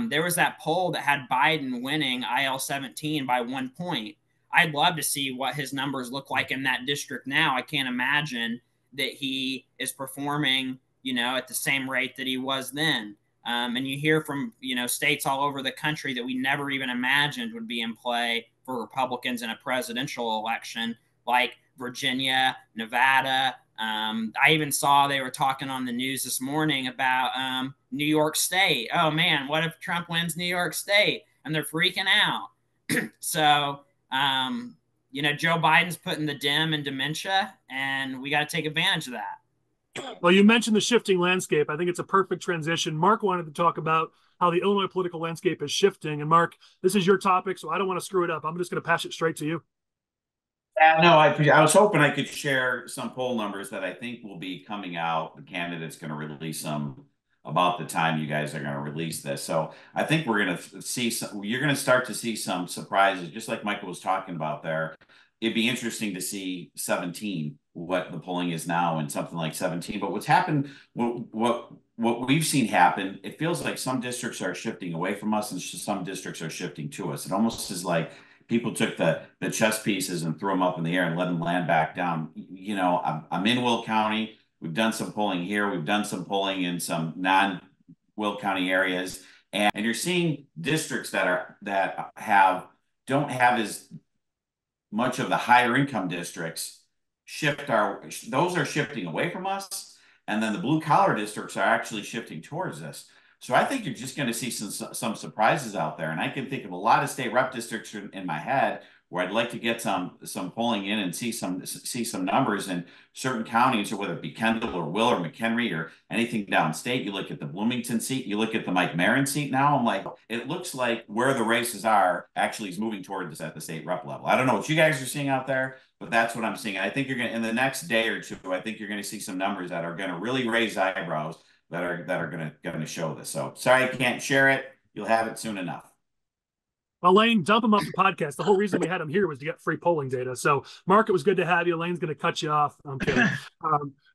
There was that poll that had Biden winning IL-17 by 1 point. I'd love to see what his numbers look like in that district now. I can't imagine that he is performing, you know, at the same rate that he was then. And you hear from, you know, states all over the country that we never even imagined would be in play for Republicans in a presidential election, like Virginia, Nevada. I even saw they were talking on the news this morning about New York State. Oh, man, what if Trump wins New York State? And they're freaking out. So, you know, Joe Biden's putting the dim in dementia, and we got to take advantage of that. Well, you mentioned the shifting landscape. I think it's a perfect transition. Mark wanted to talk about how the Illinois political landscape is shifting. And Mark, this is your topic, so I don't want to screw it up. I'm just going to pass it straight to you. No, I was hoping I could share some poll numbers that I think will be coming out. The candidate's going to release them about the time you guys are going to release this. So I think we're going to see you're going to start to see some surprises, just like Michael was talking about there. It'd be interesting to see 17, what the polling is now, and something like 17. But what's happened, what we've seen happen, it feels like some districts are shifting away from us and some districts are shifting to us. It almost is like people took the chess pieces and threw them up in the air and let them land back down. You know, I'm in Will County. We've done some polling here. We've done some polling in some non-Will County areas. And you're seeing districts that don't have as much of the higher income districts those are shifting away from us, and then the blue collar districts are actually shifting towards us. So I think you're just going to see some surprises out there, and I can think of a lot of state rep districts in my head where I'd like to get some polling in and see some numbers in certain counties, or whether it be Kendall or Will or McHenry or anything downstate. You look at the Bloomington seat, you look at the Mike Marin seat now. I'm like, it looks like where the races are actually is moving toward this at the state rep level. I don't know what you guys are seeing out there, but that's what I'm seeing. And I think you're going to, in the next day or two, I think you're going to see some numbers that are going to really raise eyebrows that are going to show this. So sorry I can't share it. You'll have it soon enough. Elaine, dump him off the podcast. The whole reason we had him here was to get free polling data. So, Mark, it was good to have you. Elaine's going to cut you off. I'm kidding.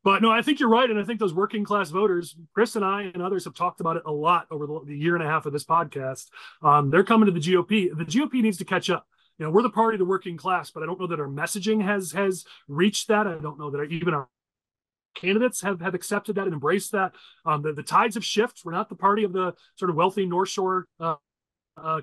But no, I think you're right. And I think those working class voters, Chris and I and others have talked about it a lot over the year and a half of this podcast. They're coming to the GOP. The GOP needs to catch up. You know, we're the party of the working class, but I don't know that our messaging has reached that. I don't know that even our candidates have accepted that and embraced that. The tides have shifted. We're not the party of the sort of wealthy North Shore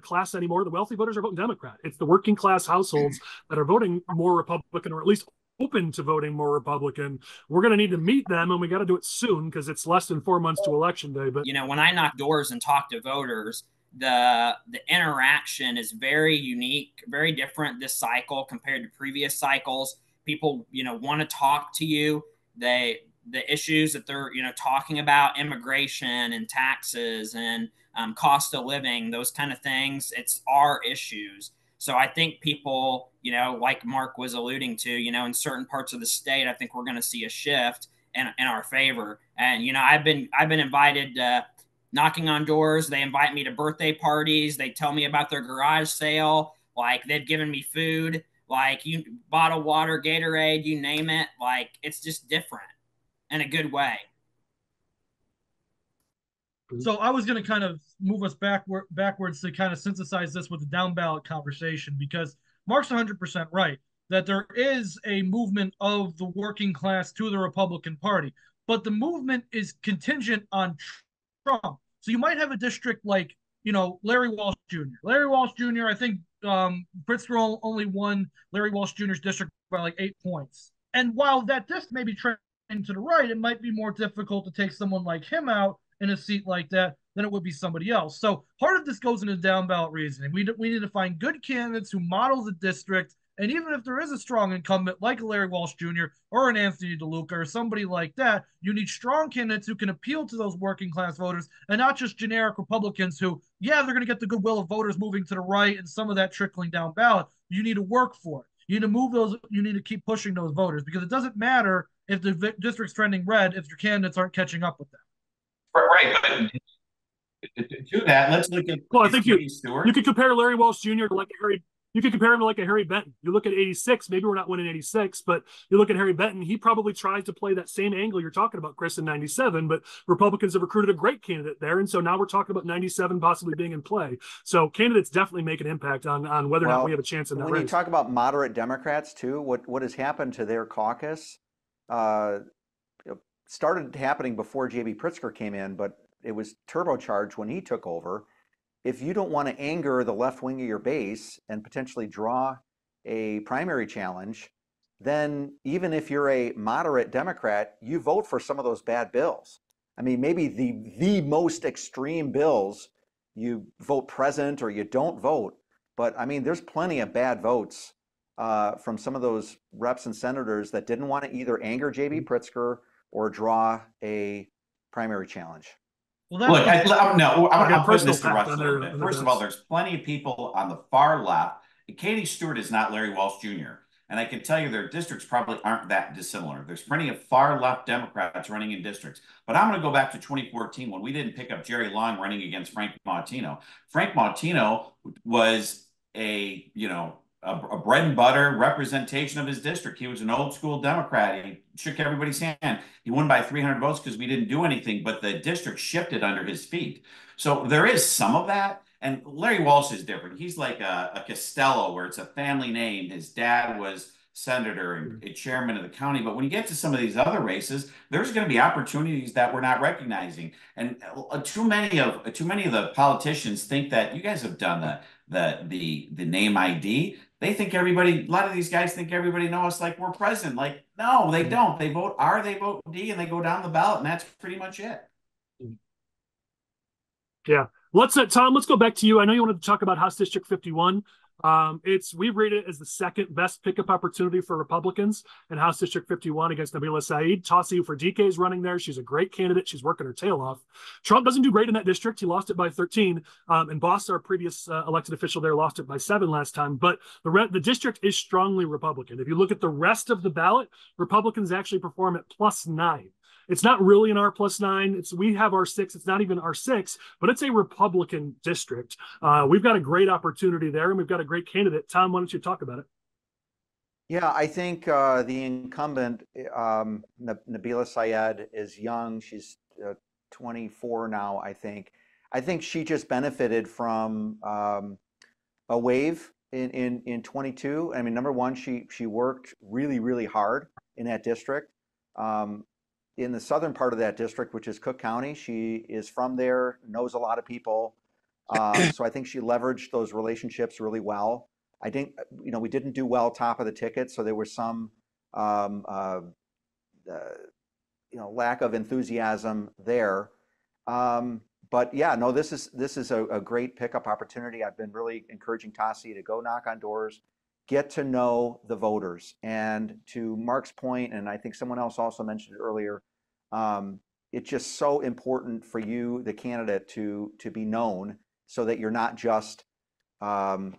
class anymore. The wealthy voters are voting Democrat. It's the working class households that are voting more Republican, or at least open to voting more Republican. We're going to need to meet them, and we got to do it soon because it's less than 4 months to election day. But you know, when I knock doors and talk to voters, the interaction is very unique, very different this cycle compared to previous cycles. People, you know, want to talk to you. The issues that they're, you know, talking about, immigration and taxes and cost of living, those kind of things, it's our issues. So I think people, you know, like Mark was alluding to, you know, in certain parts of the state, I think we're going to see a shift in our favor. And, you know, I've been invited knocking on doors. They invite me to birthday parties. They tell me about their garage sale. Like, they've given me food, like, you bottled water, Gatorade, you name it. Like, it's just different in a good way. So I was going to kind of move us backwards to kind of synthesize this with the down ballot conversation, because Mark's 100% right that there is a movement of the working class to the Republican Party, but the movement is contingent on Trump. So you might have a district like, you know, Larry Walsh Jr. Larry Walsh Jr., I think Pritzker only won Larry Walsh Jr.'s district by like 8 points. And while that district may be trending to the right, it might be more difficult to take someone like him out in a seat like that than it would be somebody else. So part of this goes into down ballot reasoning. We need to find good candidates who model the district. And even if there is a strong incumbent like a Larry Walsh Jr. or an Anthony DeLuca or somebody like that, you need strong candidates who can appeal to those working class voters, and not just generic Republicans who, yeah, they're going to get the goodwill of voters moving to the right and some of that trickling down ballot. You need to work for it. You need to move those. You need to keep pushing those voters, because it doesn't matter if the district's trending red if your candidates aren't catching up with them. Right, but to that, let's look at. Well, I think you could compare Larry Walsh Jr. to like Harry. You could compare him to like a Harry Benton. You look at 86. Maybe we're not winning 86, but you look at Harry Benton. He probably tries to play that same angle you're talking about, Chris, in 97. But Republicans have recruited a great candidate there, and so now we're talking about 97 possibly being in play. So candidates definitely make an impact on whether or not we have a chance in that race. When you talk about moderate Democrats too, what has happened to their caucus started happening before J.B. Pritzker came in, but it was turbocharged when he took over. If you don't want to anger the left wing of your base and potentially draw a primary challenge, then even if you're a moderate Democrat, you vote for some of those bad bills. I mean, maybe the most extreme bills, you vote present or you don't vote. But I mean, there's plenty of bad votes from some of those reps and senators that didn't want to either anger J.B. Pritzker or draw a primary challenge. Well, look, I'm putting this to Russ a little bit. First of all, there's plenty of people on the far left. Katie Stewart is not Larry Walsh Jr. And I can tell you their districts probably aren't that dissimilar. There's plenty of far left Democrats running in districts. But I'm going to go back to 2014 when we didn't pick up Jerry Long running against Frank Mautino. Frank Mautino was a bread and butter representation of his district. He was an old school Democrat. He shook everybody's hand. He won by 300 votes because we didn't do anything, but the district shifted under his feet. So there is some of that. And Larry Walsh is different. He's like a Costello, where it's a family name. His dad was senator and a chairman of the county. But when you get to some of these other races, there's going to be opportunities that we're not recognizing. And too many of the politicians think that you guys have done the name ID. they think everybody, a lot of these guys think everybody knows us like we're present. Like, no, they don't. They vote R, they vote D, and they go down the ballot, and that's pretty much it. Yeah. Tom, let's go back to you. I know you wanted to talk about House District 51. We rate it as the second best pickup opportunity for Republicans in House District 51 against Nabila Saeed. Tosi Ufodike is running there. She's a great candidate. She's working her tail off. Trump doesn't do great in that district. He lost it by 13. And Boast, our previous elected official there, lost it by 7 last time. But the district is strongly Republican. If you look at the rest of the ballot, Republicans actually perform at +9. It's not really an R+9. We have R6. It's not even R6, but it's a Republican district. We've got a great opportunity there, and we've got a great candidate. Tom, why don't you talk about it? Yeah, I think the incumbent, Nabila Sayed, is young. She's 24 now, I think. I think she just benefited from a wave in 22. I mean, number one, she worked really, really hard in that district. In the southern part of that district, which is Cook County, she is from there, knows a lot of people. So I think she leveraged those relationships really well. I think, we didn't do well top of the ticket, so there was some, lack of enthusiasm there. But yeah, no, this is a great pickup opportunity. I've been really encouraging Tosi to go knock on doors, get to know the voters. And to Mark's point, and I think someone else also mentioned it earlier, it's just so important for you, the candidate, to be known so that you're not just an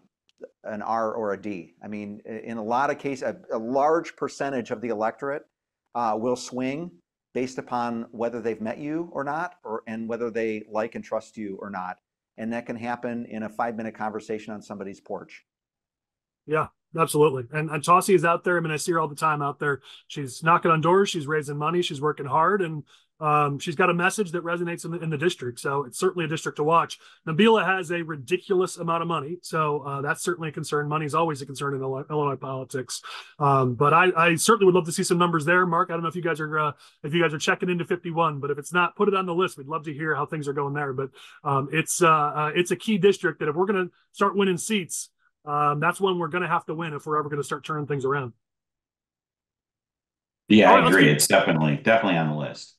R or a D. I mean, in a lot of cases, a large percentage of the electorate will swing based upon whether they've met you or not, and whether they like and trust you or not. And that can happen in a 5-minute conversation on somebody's porch. Yeah, absolutely. And Tosi is out there. I mean, I see her all the time out there. She's knocking on doors. She's raising money. She's working hard. And she's got a message that resonates in the district. So it's certainly a district to watch. Nabila has a ridiculous amount of money. So that's certainly a concern. Money is always a concern in Illinois politics. But I certainly would love to see some numbers there. Mark, I don't know if you guys are checking into 51, but if it's not, put it on the list. We'd love to hear how things are going there. But it's a key district that if we're going to start winning seats, that's one we're going to have to win if we're ever going to start turning things around. Yeah, I agree. It's definitely on the list.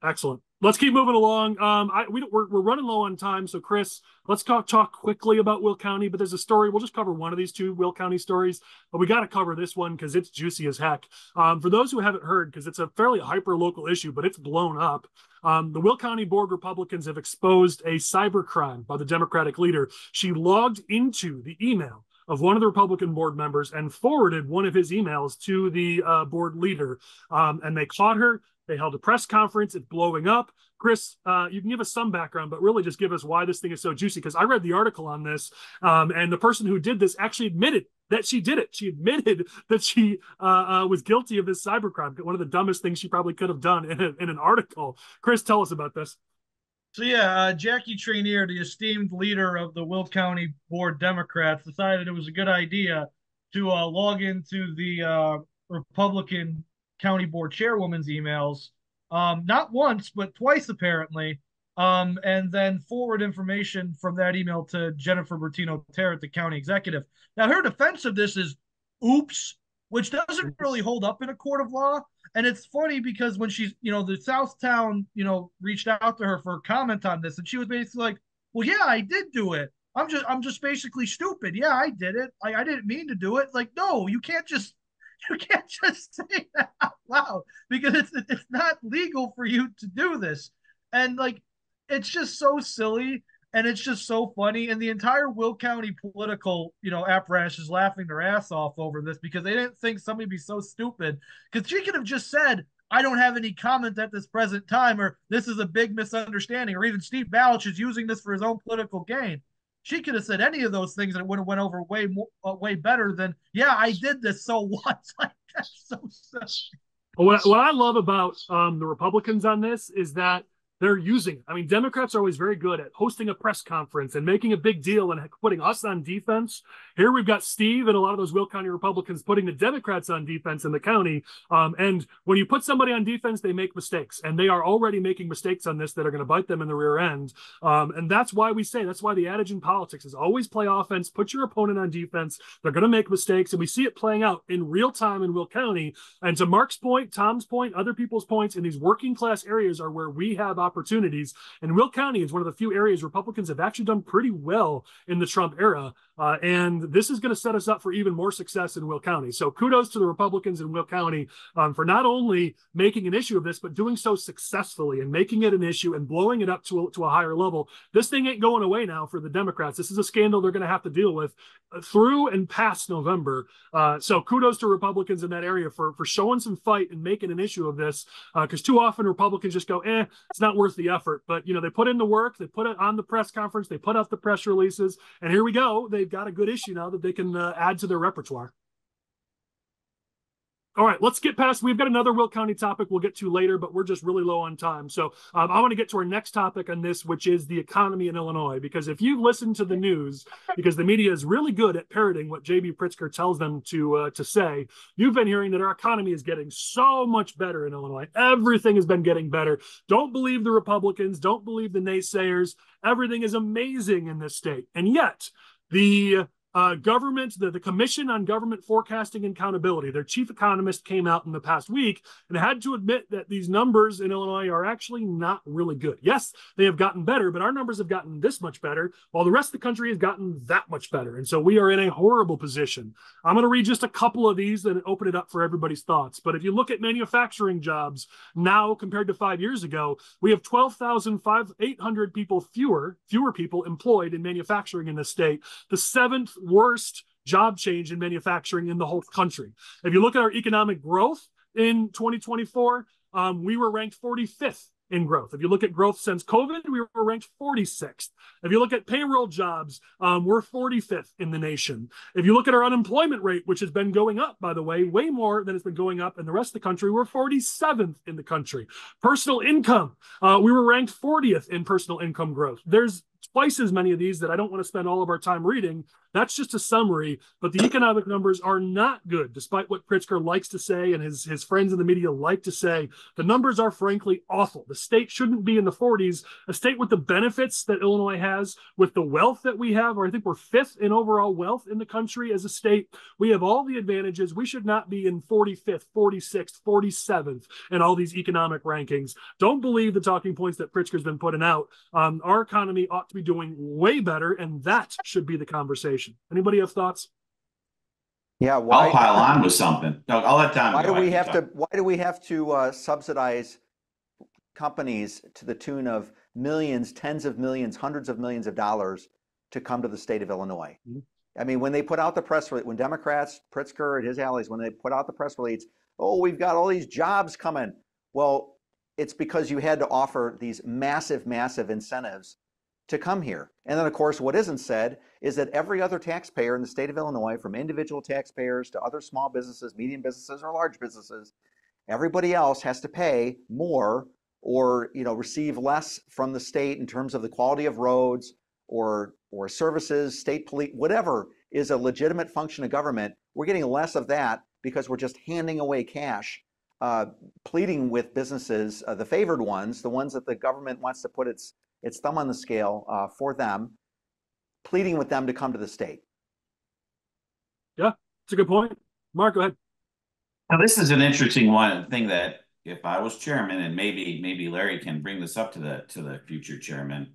Excellent. Let's keep moving along. We're running low on time, so Chris, let's talk quickly about Will County. But there's a story. We'll just cover one of these two Will County stories, but we got to cover this one because it's juicy as heck. For those who haven't heard, because it's a fairly hyper local issue, but it's blown up. The Will County Board Republicans have exposed a cybercrime by the Democratic leader. She logged into the email of one of the Republican board members and forwarded one of his emails to the board leader, and they caught her. They held a press conference. It's blowing up. Chris, you can give us some background, but really just give us why this thing is so juicy, because I read the article on this, and the person who did this actually admitted that she did it. She admitted that she was guilty of this cybercrime, one of the dumbest things she probably could have done in an article. Chris, tell us about this. So yeah, Jackie Trainier, the esteemed leader of the Will County Board Democrats, decided it was a good idea to log into the Republican County Board Chairwoman's emails, not once, but twice apparently, and then forward information from that email to Jennifer Bertino-Terrett, the county executive. Now, her defense of this is oops, which doesn't really hold up in a court of law. And it's funny because when she's, the Southtown, reached out to her for a comment on this, and she was basically like, well, yeah, I did do it. I'm just basically stupid. Yeah, I did it. I didn't mean to do it. Like, no, you can't just say that out loud because it's not legal for you to do this. And like, it's just so silly and it's just so funny. And the entire Will County political, apparatus is laughing their ass off over this because they didn't think somebody would be so stupid. Because she could have just said, I don't have any comment at this present time, or this is a big misunderstanding, or even Steve Balich is using this for his own political gain. She could have said any of those things and it would have went over way better than, yeah, I did this, so what? Like, that's so silly. What I love about the Republicans on this is that they're using it. I mean, Democrats are always very good at hosting a press conference and making a big deal and putting us on defense. Here we've got Steve and a lot of those Will County Republicans putting the Democrats on defense in the county. And when you put somebody on defense, they make mistakes. And they are already making mistakes on this that are going to bite them in the rear end. And that's why that's why the adage in politics is always play offense, put your opponent on defense. They're going to make mistakes. And we see it playing out in real time in Will County. And to Mark's point, Tom's point, other people's points, in these working class areas are where we have opportunities. And Will County is one of the few areas Republicans have actually done pretty well in the Trump era. And this is going to set us up for even more success in Will County. So kudos to the Republicans in Will County for not only making an issue of this, but doing so successfully and making it an issue and blowing it up to a higher level. This thing ain't going away now for the Democrats. This is a scandal they're going to have to deal with through and past November. So kudos to Republicans in that area for showing some fight and making an issue of this, because too often Republicans just go, it's not worth the effort. But, they put in the work, they put it on the press conference, they put out the press releases, and here we go. They've got a good issue now that they can add to their repertoire. All right, let's get past. We've got another Will County topic we'll get to later, but we're just really low on time. So I want to get to our next topic on this, which is the economy in Illinois. Because if you've listened to the news, because the media is really good at parroting what J.B. Pritzker tells them to say, you've been hearing that our economy is getting so much better in Illinois. Everything has been getting better. Don't believe the Republicans. Don't believe the naysayers. Everything is amazing in this state. And yet, the government, the Commission on Government Forecasting and Accountability, their chief economist came out in the past week and had to admit that these numbers in Illinois are actually not really good. Yes, they have gotten better, but our numbers have gotten this much better, while the rest of the country has gotten that much better. And so we are in a horrible position. I'm going to read just a couple of these and open it up for everybody's thoughts. But if you look at manufacturing jobs now compared to 5 years ago, we have 12,800 people fewer people employed in manufacturing in this state. The seventh worst job change in manufacturing in the whole country. If you look at our economic growth in 2024, we were ranked 45th in growth. If you look at growth since COVID, we were ranked 46th. If you look at payroll jobs, we're 45th in the nation. If you look at our unemployment rate, which has been going up, by the way, way more than it's been going up in the rest of the country, we're 47th in the country. Personal income, we were ranked 40th in personal income growth. There's twice as many of these that I don't want to spend all of our time reading. That's just a summary, but the economic numbers are not good, despite what Pritzker likes to say and his friends in the media like to say. The numbers are frankly awful. The state shouldn't be in the 40s. A state with the benefits that Illinois has, with the wealth that we have, or I think we're 5th in overall wealth in the country as a state. We have all the advantages. We should not be in 45th, 46th, 47th in all these economic rankings. Don't believe the talking points that Pritzker's been putting out. Our economy ought to be doing way better, and that should be the conversation. Anybody have thoughts? Yeah, I'll pile on with something. No, I'll let Tom. Why do we have to subsidize companies to the tune of millions, tens of millions, hundreds of millions of dollars to come to the state of Illinois? Mm-hmm. I mean, when they put out the press release, when Democrats, Pritzker and his allies, when they put out the press release, we've got all these jobs coming. Well, it's because you had to offer these massive, massive incentives to come here. And then, of course, what isn't said is that every other taxpayer in the state of Illinois, from individual taxpayers to other small businesses, medium businesses, or large businesses, everybody else has to pay more or receive less from the state in terms of the quality of roads or services, state police, whatever is a legitimate function of government. We're getting less of that because we're just handing away cash, pleading with businesses, the favored ones, the ones that the government wants to put its thumb on the scale for them, pleading with them to come to the state. Yeah, it's a good point. Mark, go ahead. Now, this is an interesting thing that if I was chairman, and maybe Larry can bring this up to the future chairman,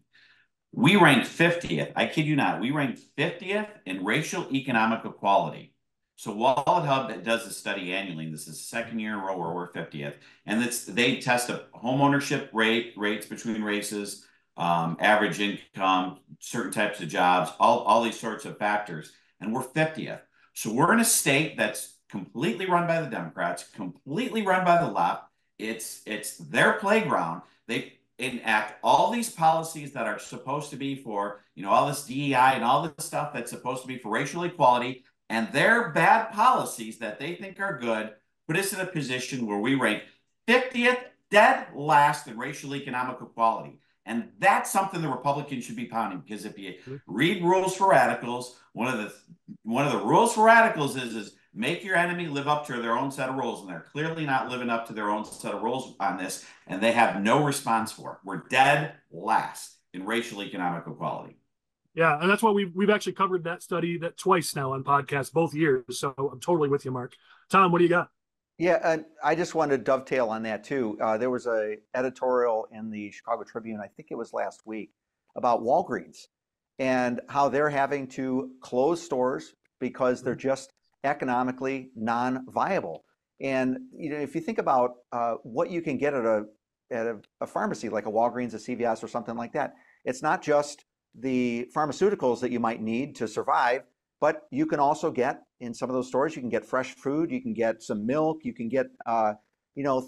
we ranked 50th. I kid you not. We ranked 50th in racial economic equality. So Wallet Hub does a study annually, and this is the second year in a row where we're 50th. And they test home ownership rates between races, average income, certain types of jobs, all these sorts of factors. And we're 50th. So we're in a state that's completely run by the Democrats, completely run by the left. It's their playground. They enact all these policies that are supposed to be for, all this DEI and all this stuff that's supposed to be for racial equality. And their bad policies that they think are good put us in a position where we rank 50th dead last in racial economic equality. And that's something the Republicans should be pounding, because if you read Rules for Radicals, one of the rules for radicals is make your enemy live up to their own set of rules. And they're clearly not living up to their own set of rules on this. And they have no response for it. We're dead last in racial economic equality. Yeah, and that's why we've actually covered that study twice now on podcasts, both years. So I'm totally with you, Mark. Tom, what do you got? Yeah, and I just wanted to dovetail on that too. There was a editorial in the Chicago Tribune, I think it was last week, about Walgreens and how they're having to close stores because they're just economically non-viable. And if you think about what you can get at a pharmacy like a Walgreens, a CVS, or something like that, it's not just the pharmaceuticals that you might need to survive, but you can also get in some of those stores, you can get fresh food, you can get some milk, you can get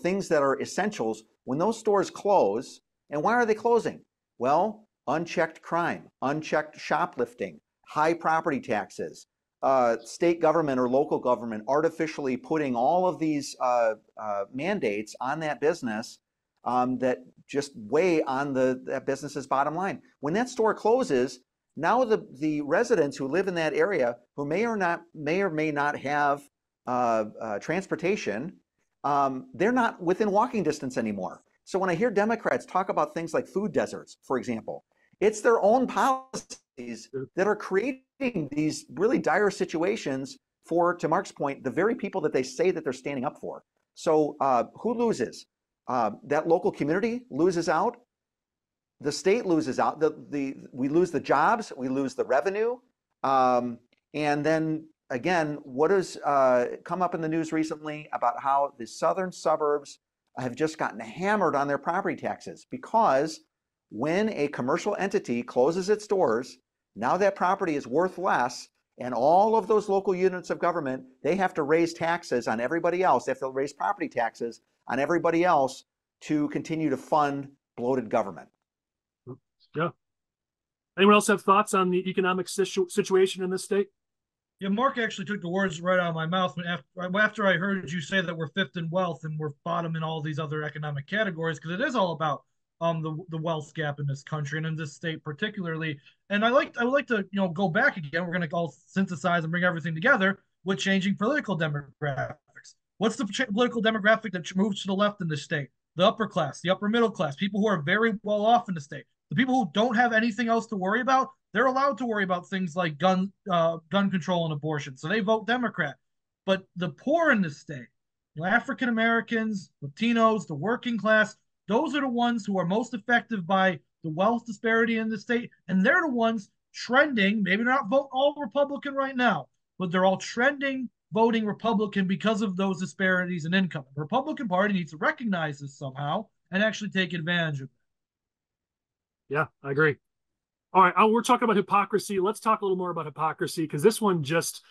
things that are essentials. When those stores close, and why are they closing? Well, unchecked crime, unchecked shoplifting, high property taxes, state government or local government artificially putting all of these mandates on that business that just weigh on that business's bottom line. When that store closes, now the residents who live in that area, who may or may not have transportation, they're not within walking distance anymore. So when I hear Democrats talk about things like food deserts, for example, it's their own policies that are creating these really dire situations for, to Mark's point, the very people that they say that they're standing up for. So who loses? That local community loses out. The state loses out. We lose the jobs. We lose the revenue. And then again, what has come up in the news recently about how the southern suburbs have just gotten hammered on their property taxes, because when a commercial entity closes its doors, now that property is worth less, and all of those local units of government, they have to raise taxes on everybody else. They have to raise property taxes on everybody else to continue to fund bloated government. Yeah. Anyone else have thoughts on the economic situation in this state? Yeah, Mark actually took the words right out of my mouth after I heard you say that we're fifth in wealth and we're bottom in all these other economic categories, because it is all about the wealth gap in this country and in this state particularly. And I would like to go back again. We're going to all synthesize and bring everything together with changing political demographics. What's the political demographic that moves to the left in this state? The upper class, the upper middle class, people who are very well off in the state. The people who don't have anything else to worry about, they're allowed to worry about things like gun control and abortion. So they vote Democrat. But the poor in this state, African Americans, Latinos, the working class, those are the ones who are most affected by the wealth disparity in the state. And they're the ones trending, maybe not vote all Republican right now, but they're all trending voting Republican because of those disparities in income. The Republican Party needs to recognize this somehow and actually take advantage of it. Yeah, I agree. All right, we're talking about hypocrisy. Let's talk a little more about hypocrisy, because this one just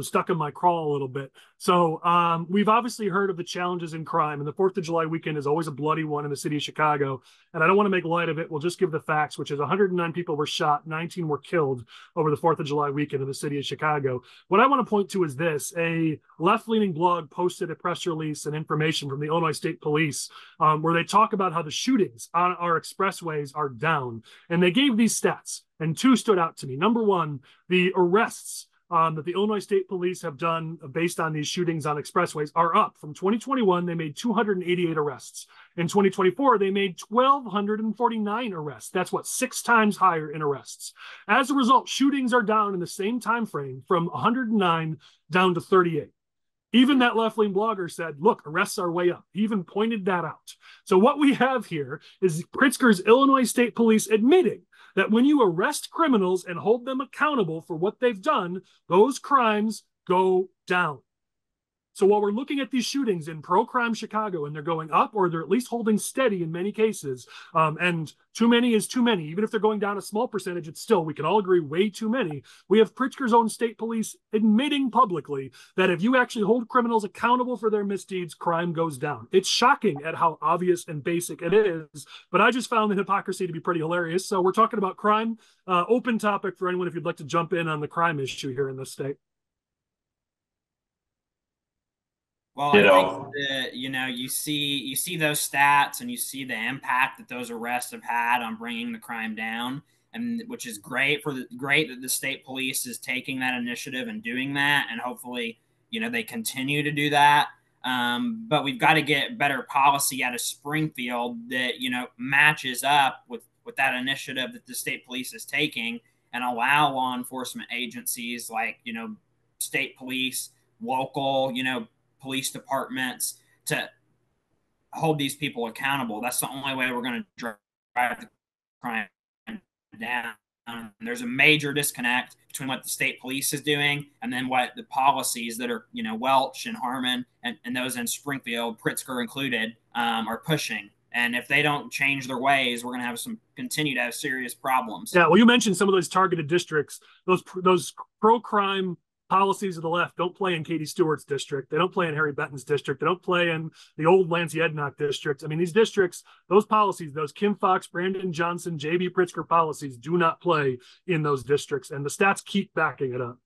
stuck in my craw a little bit. So we've obviously heard of the challenges in crime, and the 4th of July weekend is always a bloody one in the city of Chicago. And I don't want to make light of it. We'll just give the facts, which is 109 people were shot, 19 were killed over the 4th of July weekend in the city of Chicago. What I want to point to is this: a left-leaning blog posted a press release and information from the Illinois State Police where they talk about how the shootings on our expressways are down. And they gave these stats, and two stood out to me. Number one, the arrests that the Illinois State Police have done based on these shootings on expressways are up. From 2021, they made 288 arrests. In 2024, they made 1,249 arrests. That's 6 times higher in arrests. As a result, shootings are down in the same time frame from 109 down to 38. Even that left-wing blogger said, look, arrests are way up. He even pointed that out. So what we have here is Pritzker's Illinois State Police admitting that when you arrest criminals and hold them accountable for what they've done, those crimes go down. So while we're looking at these shootings in pro-crime Chicago, and they're going up, or they're at least holding steady in many cases, and too many is too many. Even if they're going down a small percentage, it's still, we can all agree, way too many. We have Pritzker's own state police admitting publicly that if you actually hold criminals accountable for their misdeeds, crime goes down. It's shocking at how obvious and basic it is, but I just found the hypocrisy to be pretty hilarious. So we're talking about crime. Open topic for anyone if you'd like to jump in on the crime issue here in this state. Well, I think that, you see those stats and you see the impact that those arrests have had on bringing the crime down, and which is great that the state police is taking that initiative and doing that, and hopefully, they continue to do that. But we've got to get better policy out of Springfield that matches up with that initiative that the state police is taking, and allow law enforcement agencies like state police, local police departments to hold these people accountable. That's the only way we're going to drive the crime down. There's a major disconnect between what the state police is doing and then what the policies that are, Welch and Harmon and those in Springfield, Pritzker included, are pushing. And if they don't change their ways, we're going to continue to have serious problems. Yeah, well, you mentioned some of those targeted districts, those pro-crime policies of the left don't play in Katie Stewart's district. They don't play in Harry Benton's district. They don't play in the old Lancey Ednock district. I mean, these districts, those policies, those Kim Fox, Brandon Johnson, J.B. Pritzker policies do not play in those districts, and the stats keep backing it up.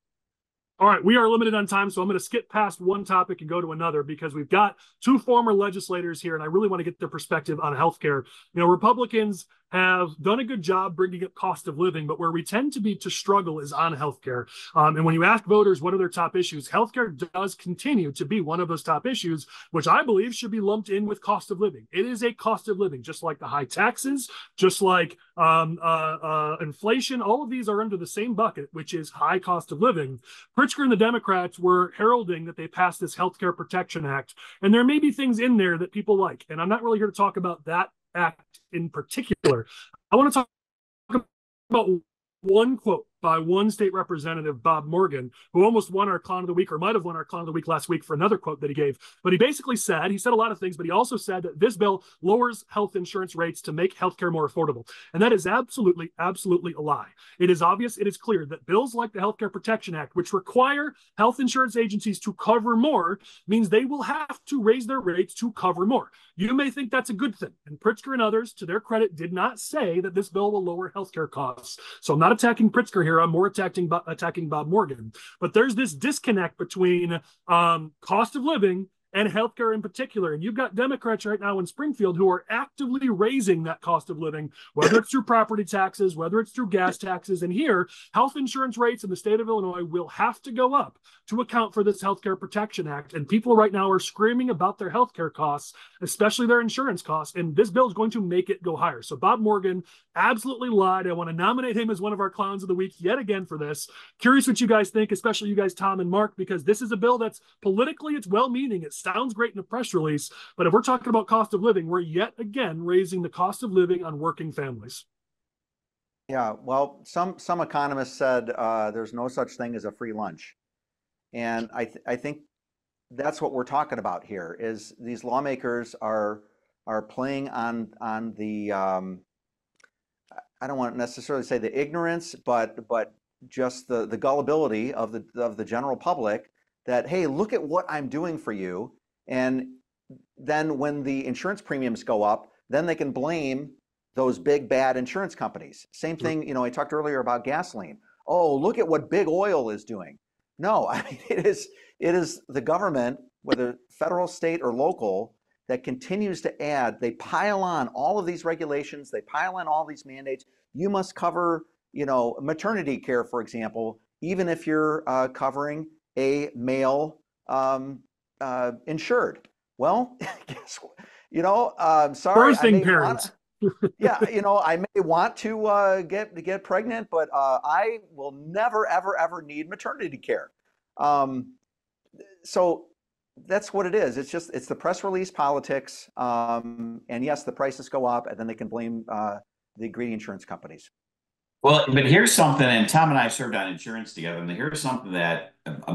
All right, we are limited on time, so I'm going to skip past one topic and go to another because we've got two former legislators here, and I really want to get their perspective on healthcare. Republicans have done a good job bringing up cost of living, but where we tend to struggle is on healthcare. And when you ask voters what are their top issues, healthcare does continue to be one of those top issues, which I believe should be lumped in with cost of living. It is a cost of living, just like the high taxes, just like inflation. All of these are under the same bucket, which is high cost of living. Pritzker and the Democrats were heralding that they passed this Healthcare Protection Act, and there may be things in there that people like, and I'm not really here to talk about that act in particular. I want to talk about one quote by one state representative, Bob Morgan, who almost won our Clown of the Week, or might have won our Clown of the Week last week for another quote that he gave. But he basically said, he said a lot of things, but he also said that this bill lowers health insurance rates to make healthcare more affordable. And that is absolutely, absolutely a lie. It is obvious, it is clear that bills like the Healthcare Protection Act, which require health insurance agencies to cover more, means they will have to raise their rates to cover more. You may think that's a good thing. And Pritzker and others, to their credit, did not say that this bill will lower healthcare costs. So I'm not attacking Pritzker here. I'm more attacking Bob Morgan. But there's this disconnect between cost of living and healthcare in particular. And you've got Democrats right now in Springfield who are actively raising that cost of living, whether it's through property taxes, whether it's through gas taxes. And here, health insurance rates in the state of Illinois will have to go up to account for this Healthcare Protection Act. And people right now are screaming about their healthcare costs, especially their insurance costs. And this bill is going to make it go higher. So Bob Morgan absolutely lied. I want to nominate him as one of our Clowns of the Week yet again for this. Curious what you guys think, especially you guys, Tom and Mark, because this is a bill that's politically, it's well-meaning. It sounds great in a press release, but if we're talking about cost of living, we're yet again raising the cost of living on working families. Yeah, well, some economists said there's no such thing as a free lunch. And I think that's what we're talking about here, is these lawmakers are playing on the, I don't want to necessarily say the ignorance, but just the gullibility of the general public that, hey, look at what I'm doing for you. And then when the insurance premiums go up, then they can blame those big bad insurance companies. Same thing, I talked earlier about gasoline. Oh, look at what big oil is doing. No, I mean, it is the government, whether federal, state, or local, that continues to add. They pile on all of these regulations. They pile on all these mandates. You must cover, maternity care, for example, even if you're covering a male insured. Well, guess what? Sorry, birthing parents. Yeah, I may want to get pregnant, but I will never, ever, ever need maternity care. So that's what it is. It's the press release politics. And yes, the prices go up, and then they can blame the greedy insurance companies. Well, but here's something, and Tom and I served on insurance together, and here's something that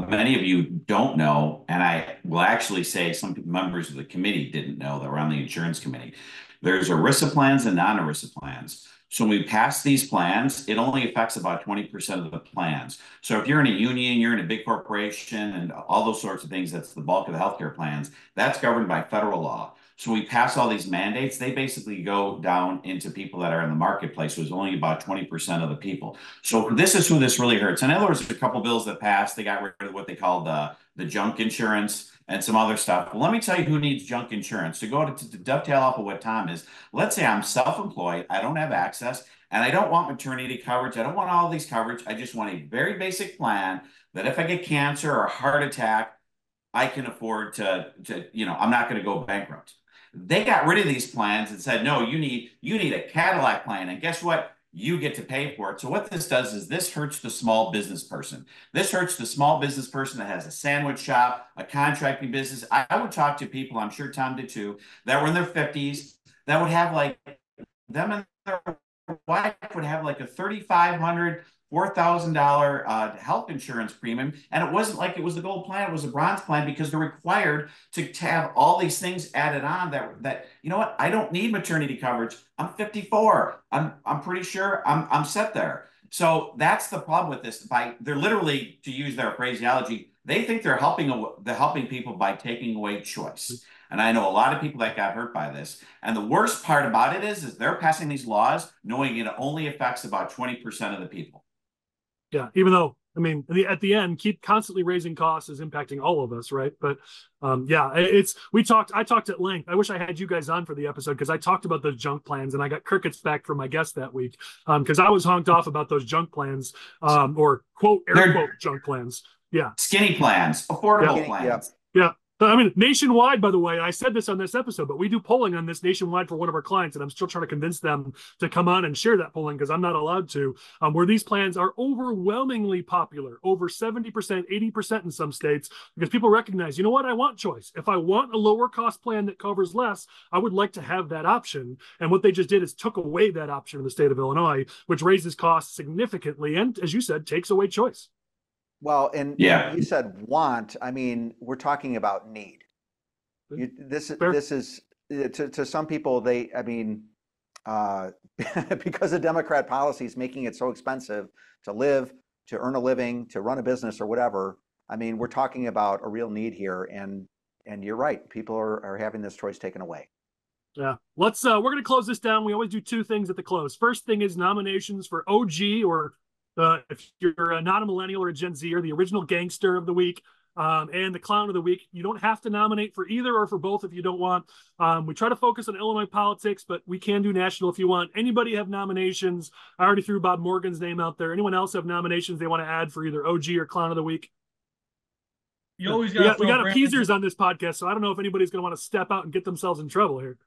many of you don't know, and I will actually say some members of the committee didn't know that were on the insurance committee. There's ERISA plans and non-ERISA plans. So when we pass these plans, it only affects about 20% of the plans. So if you're in a union, you're in a big corporation, and all those sorts of things, that's the bulk of the healthcare plans, that's governed by federal law. So we pass all these mandates. They basically go down into people that are in the marketplace, was only about 20% of the people. So this is who this really hurts. And there was a couple bills that passed. They got rid of what they called the junk insurance and some other stuff. Well, let me tell you who needs junk insurance. To dovetail off of what Tom is, let's say I'm self-employed, I don't have access, and I don't want maternity coverage. I don't want all these coverage. I just want a very basic plan that if I get cancer or a heart attack, I can afford to I'm not going to go bankrupt. They got rid of these plans and said, no, you need a Cadillac plan. And guess what? You get to pay for it. So what this does is this hurts the small business person. This hurts the small business person that has a sandwich shop, a contracting business. I would talk to people, I'm sure Tom did too, that were in their 50s that would have like them and their wife would have like a $3,500, $4,000 health insurance premium. And it wasn't like it was the gold plan, it was a bronze plan, because they're required to have all these things added on that you know what, I don't need maternity coverage. I'm 54. I'm pretty sure I'm set there. So that's the problem with this. They're literally, to use their phraseology, they think they're helping people by taking away choice. And I know a lot of people that got hurt by this. And the worst part about it is they're passing these laws knowing it only affects about 20% of the people. Yeah, even though, I mean, at the end, keep constantly raising costs is impacting all of us, right? But yeah, I talked at length. I wish I had you guys on for the episode, because I talked about those junk plans, and I got crickets back from my guest that week, because I was honked off about those junk plans, or quote, air quote, junk plans. Yeah. Skinny plans, affordable plans. Yeah. I mean, nationwide, by the way, I said this on this episode, but we do polling on this nationwide for one of our clients, and I'm still trying to convince them to come on and share that polling, because I'm not allowed to, where these plans are overwhelmingly popular, over 70%, 80% in some states, because people recognize, you know what, I want choice. If I want a lower cost plan that covers less, I would like to have that option. And what they just did is took away that option in the state of Illinois, which raises costs significantly and, as you said, takes away choice. Well, and you said want. I mean, we're talking about need. This is to some people. Because of Democrat policies making it so expensive to live, to earn a living, to run a business or whatever. I mean, we're talking about a real need here, and you're right. People are having this choice taken away. Yeah, we're going to close this down. We always do two things at the close. First thing is nominations for OG, or if you're not a millennial or a Gen Z, or the original gangster of the week, and the clown of the week. You don't have to nominate for either or for both if you don't want. We try to focus on Illinois politics, but we can do national if you want. Anybody have nominations? I already threw Bob Morgan's name out there. Anyone else have nominations they want to add for either OG or clown of the week? You always we got appeasers on this podcast, so I don't know if anybody's going to want to step out and get themselves in trouble here.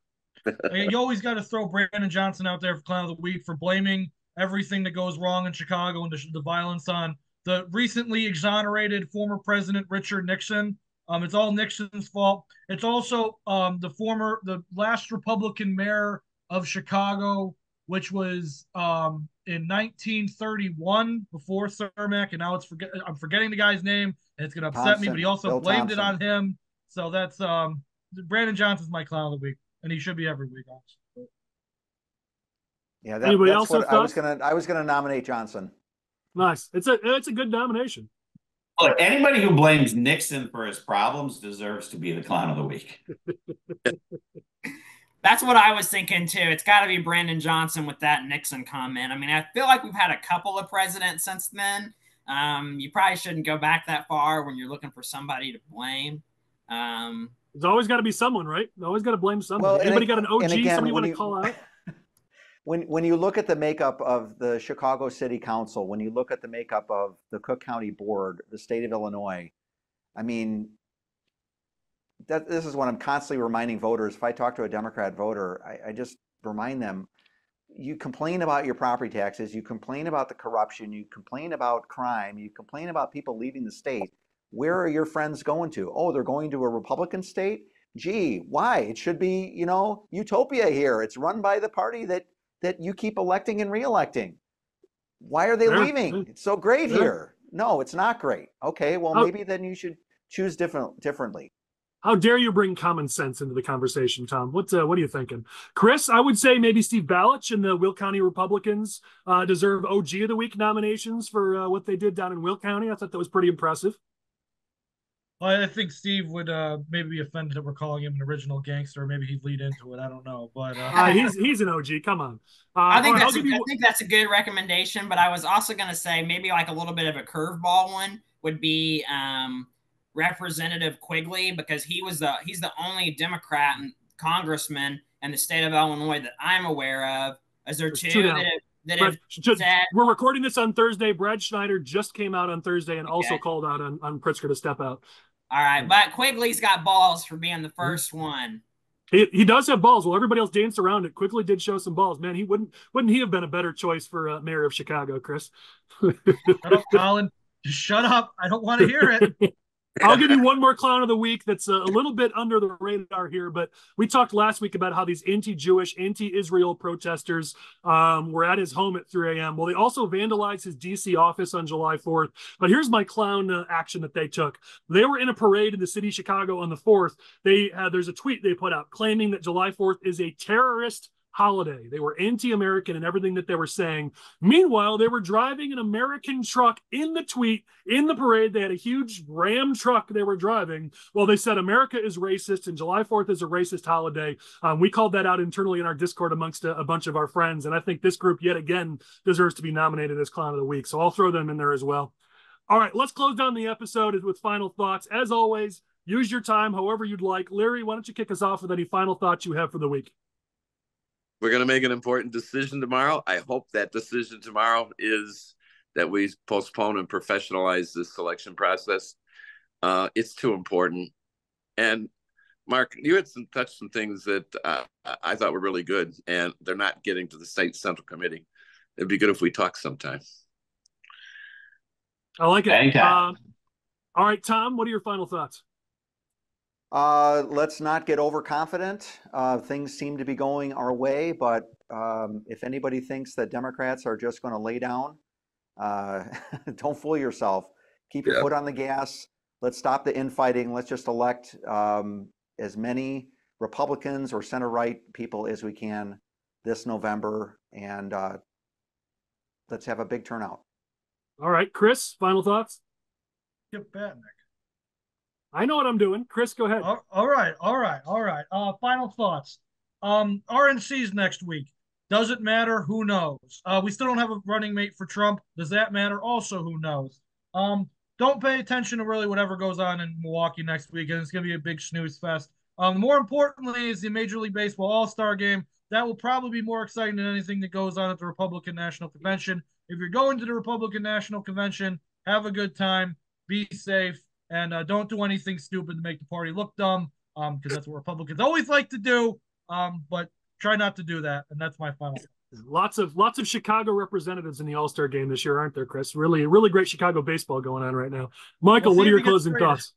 You always got to throw Brandon Johnson out there for clown of the week for blaming everything that goes wrong in Chicago and the violence on the recently exonerated former President Richard Nixon. It's all Nixon's fault. It's also the last Republican mayor of Chicago, which was in 1931 before Cermak, and now I'm forgetting the guy's name, and it's going to upset me, but he also blamed it on him. So that's Brandon Johnson's my clown of the week, and he should be every week, honestly. Yeah, anybody else? I was gonna nominate Johnson. Nice. It's a good nomination. Look, anybody who blames Nixon for his problems deserves to be the clown of the week. That's what I was thinking too. It's got to be Brandon Johnson with that Nixon comment. I mean, I feel like we've had a couple of presidents since then. You probably shouldn't go back that far when you're looking for somebody to blame. There's always got to be someone, right? You always got to blame somebody. Well, anybody got an OG? Somebody want to call out? When you look at the makeup of the Chicago City Council, when you look at the makeup of the Cook County Board, the state of Illinois, I mean, this is what I'm constantly reminding voters. If I talk to a Democrat voter, I just remind them, you complain about your property taxes, you complain about the corruption, you complain about crime, you complain about people leaving the state. Where are your friends going to? Oh, they're going to a Republican state? Gee, why? It should be, utopia here. It's run by the party that you keep electing and reelecting. Why are they leaving? It's so great here. No, it's not great. Okay, well, maybe then you should choose differently. How dare you bring common sense into the conversation, Tom? What are you thinking? Chris, I would say maybe Steve Balich and the Will County Republicans deserve OG of the Week nominations for what they did down in Will County. I thought that was pretty impressive. I think Steve would maybe be offended that we're calling him an original gangster. Maybe he'd lead into it. I don't know, but he's an OG. Come on. I think that's a good recommendation. But I was also going to say maybe like a little bit of a curveball one would be Representative Quigley, because he's the only Democrat and congressman in the state of Illinois that I'm aware of. Is there two that have said, we're recording this on Thursday. Brad Schneider just came out on Thursday and also called out on Pritzker to step out. All right, but Quigley's got balls for being the first one. He does have balls. Well, everybody else danced around it. Quigley did show some balls. Man, wouldn't he have been a better choice for mayor of Chicago, Chris? Shut up, Collin. Just shut up. I don't want to hear it. I'll give you one more clown of the week that's a little bit under the radar here, but we talked last week about how these anti-Jewish, anti-Israel protesters were at his home at 3 a.m. Well, they also vandalized his D.C. office on July 4th. But here's my clown action that they took. They were in a parade in the city of Chicago on the 4th. There's a tweet they put out claiming that July 4th is a terrorist holiday. They were anti-American in everything that they were saying. Meanwhile, they were driving an American truck in the tweet, in the parade. They had a huge Ram truck they were driving. Well, they said America is racist and July 4th is a racist holiday. We called that out internally in our Discord amongst a bunch of our friends. And I think this group yet again deserves to be nominated as Clown of the Week. So I'll throw them in there as well. All right, let's close down the episode with final thoughts. As always, use your time however you'd like. Larry, why don't you kick us off with any final thoughts you have for the week? We're going to make an important decision tomorrow. I hope that decision tomorrow is that we postpone and professionalize this selection process. It's too important. And Mark, you had touched some things that I thought were really good, and they're not getting to the state central committee. It'd be good if we talk sometime. I like it. All right, Tom, what are your final thoughts? Let's not get overconfident. Things seem to be going our way, but if anybody thinks that Democrats are just going to lay down, don't fool yourself. Keep your foot on the gas. Let's stop the infighting. Let's just elect as many Republicans or center-right people as we can this November, and let's have a big turnout. All right, Chris, final thoughts? Get Batinick. I know what I'm doing. Chris, go ahead. All right. Final thoughts. RNC's next week. Does it matter? Who knows? We still don't have a running mate for Trump. Does that matter? Also, who knows? Don't pay attention to really whatever goes on in Milwaukee next week, and it's going to be a big snooze fest. More importantly is the Major League Baseball All-Star Game. That will probably be more exciting than anything that goes on at the Republican National Convention. If you're going to the Republican National Convention, have a good time. Be safe. And don't do anything stupid to make the party look dumb, because that's what Republicans always like to do. But try not to do that. And that's my final. Lots of Chicago representatives in the All-Star game this year, aren't there, Chris? Really great Chicago baseball going on right now. Michael, what are your closing thoughts?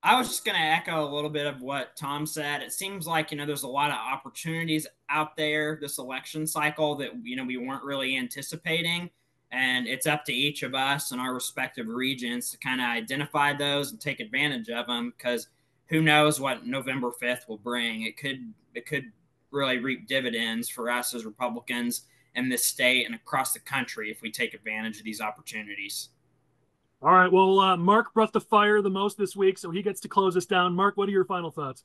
I was just going to echo a little bit of what Tom said. It seems like, there's a lot of opportunities out there this election cycle that, we weren't really anticipating. And it's up to each of us in our respective regions to kind of identify those and take advantage of them, because who knows what November 5th will bring. It could really reap dividends for us as Republicans in this state and across the country if we take advantage of these opportunities. All right. Well, Mark brought the fire the most this week, so he gets to close us down. Mark, what are your final thoughts?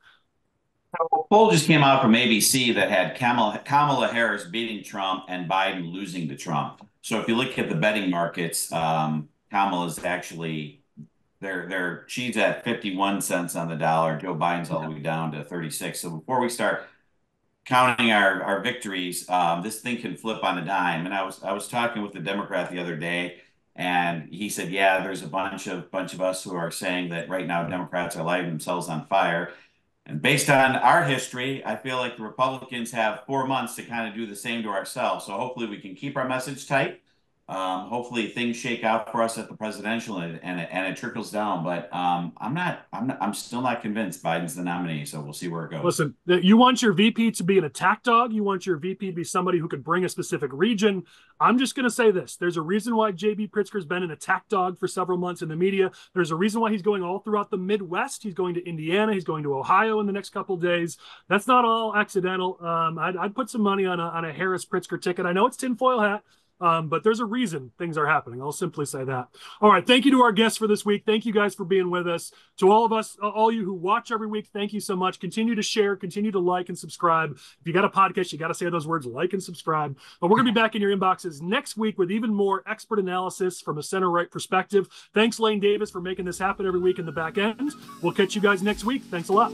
A poll just came out from ABC that had Kamala Harris beating Trump and Biden losing to Trump. So if you look at the betting markets, Kamala's actually she's at 51 cents on the dollar. Joe Biden's all the way down to 36. So before we start counting our victories, this thing can flip on a dime. And I was talking with the Democrat the other day, and he said, yeah, there's a bunch of us who are saying that right now Democrats are lighting themselves on fire. And based on our history, I feel like the Republicans have 4 months to kind of do the same to ourselves. So hopefully we can keep our message tight. Hopefully things shake out for us at the presidential and it trickles down. But I'm still not convinced Biden's the nominee. So we'll see where it goes. Listen, you want your VP to be an attack dog. You want your VP to be somebody who could bring a specific region. I'm just going to say this. There's a reason why J.B. Pritzker's been an attack dog for several months in the media. There's a reason why he's going all throughout the Midwest. He's going to Indiana. He's going to Ohio in the next couple of days. That's not all accidental. I'd put some money on a Harris Pritzker ticket. I know it's tinfoil hat. But there's a reason things are happening. I'll simply say that. All right. Thank you to our guests for this week. Thank you guys for being with us. To all of us, all you who watch every week, thank you so much. Continue to share, continue to like and subscribe. If you got a podcast, you got to say those words, like and subscribe. But we're going to be back in your inboxes next week with even more expert analysis from a center-right perspective. Thanks, Lane Davis, for making this happen every week in the back end. We'll catch you guys next week. Thanks a lot.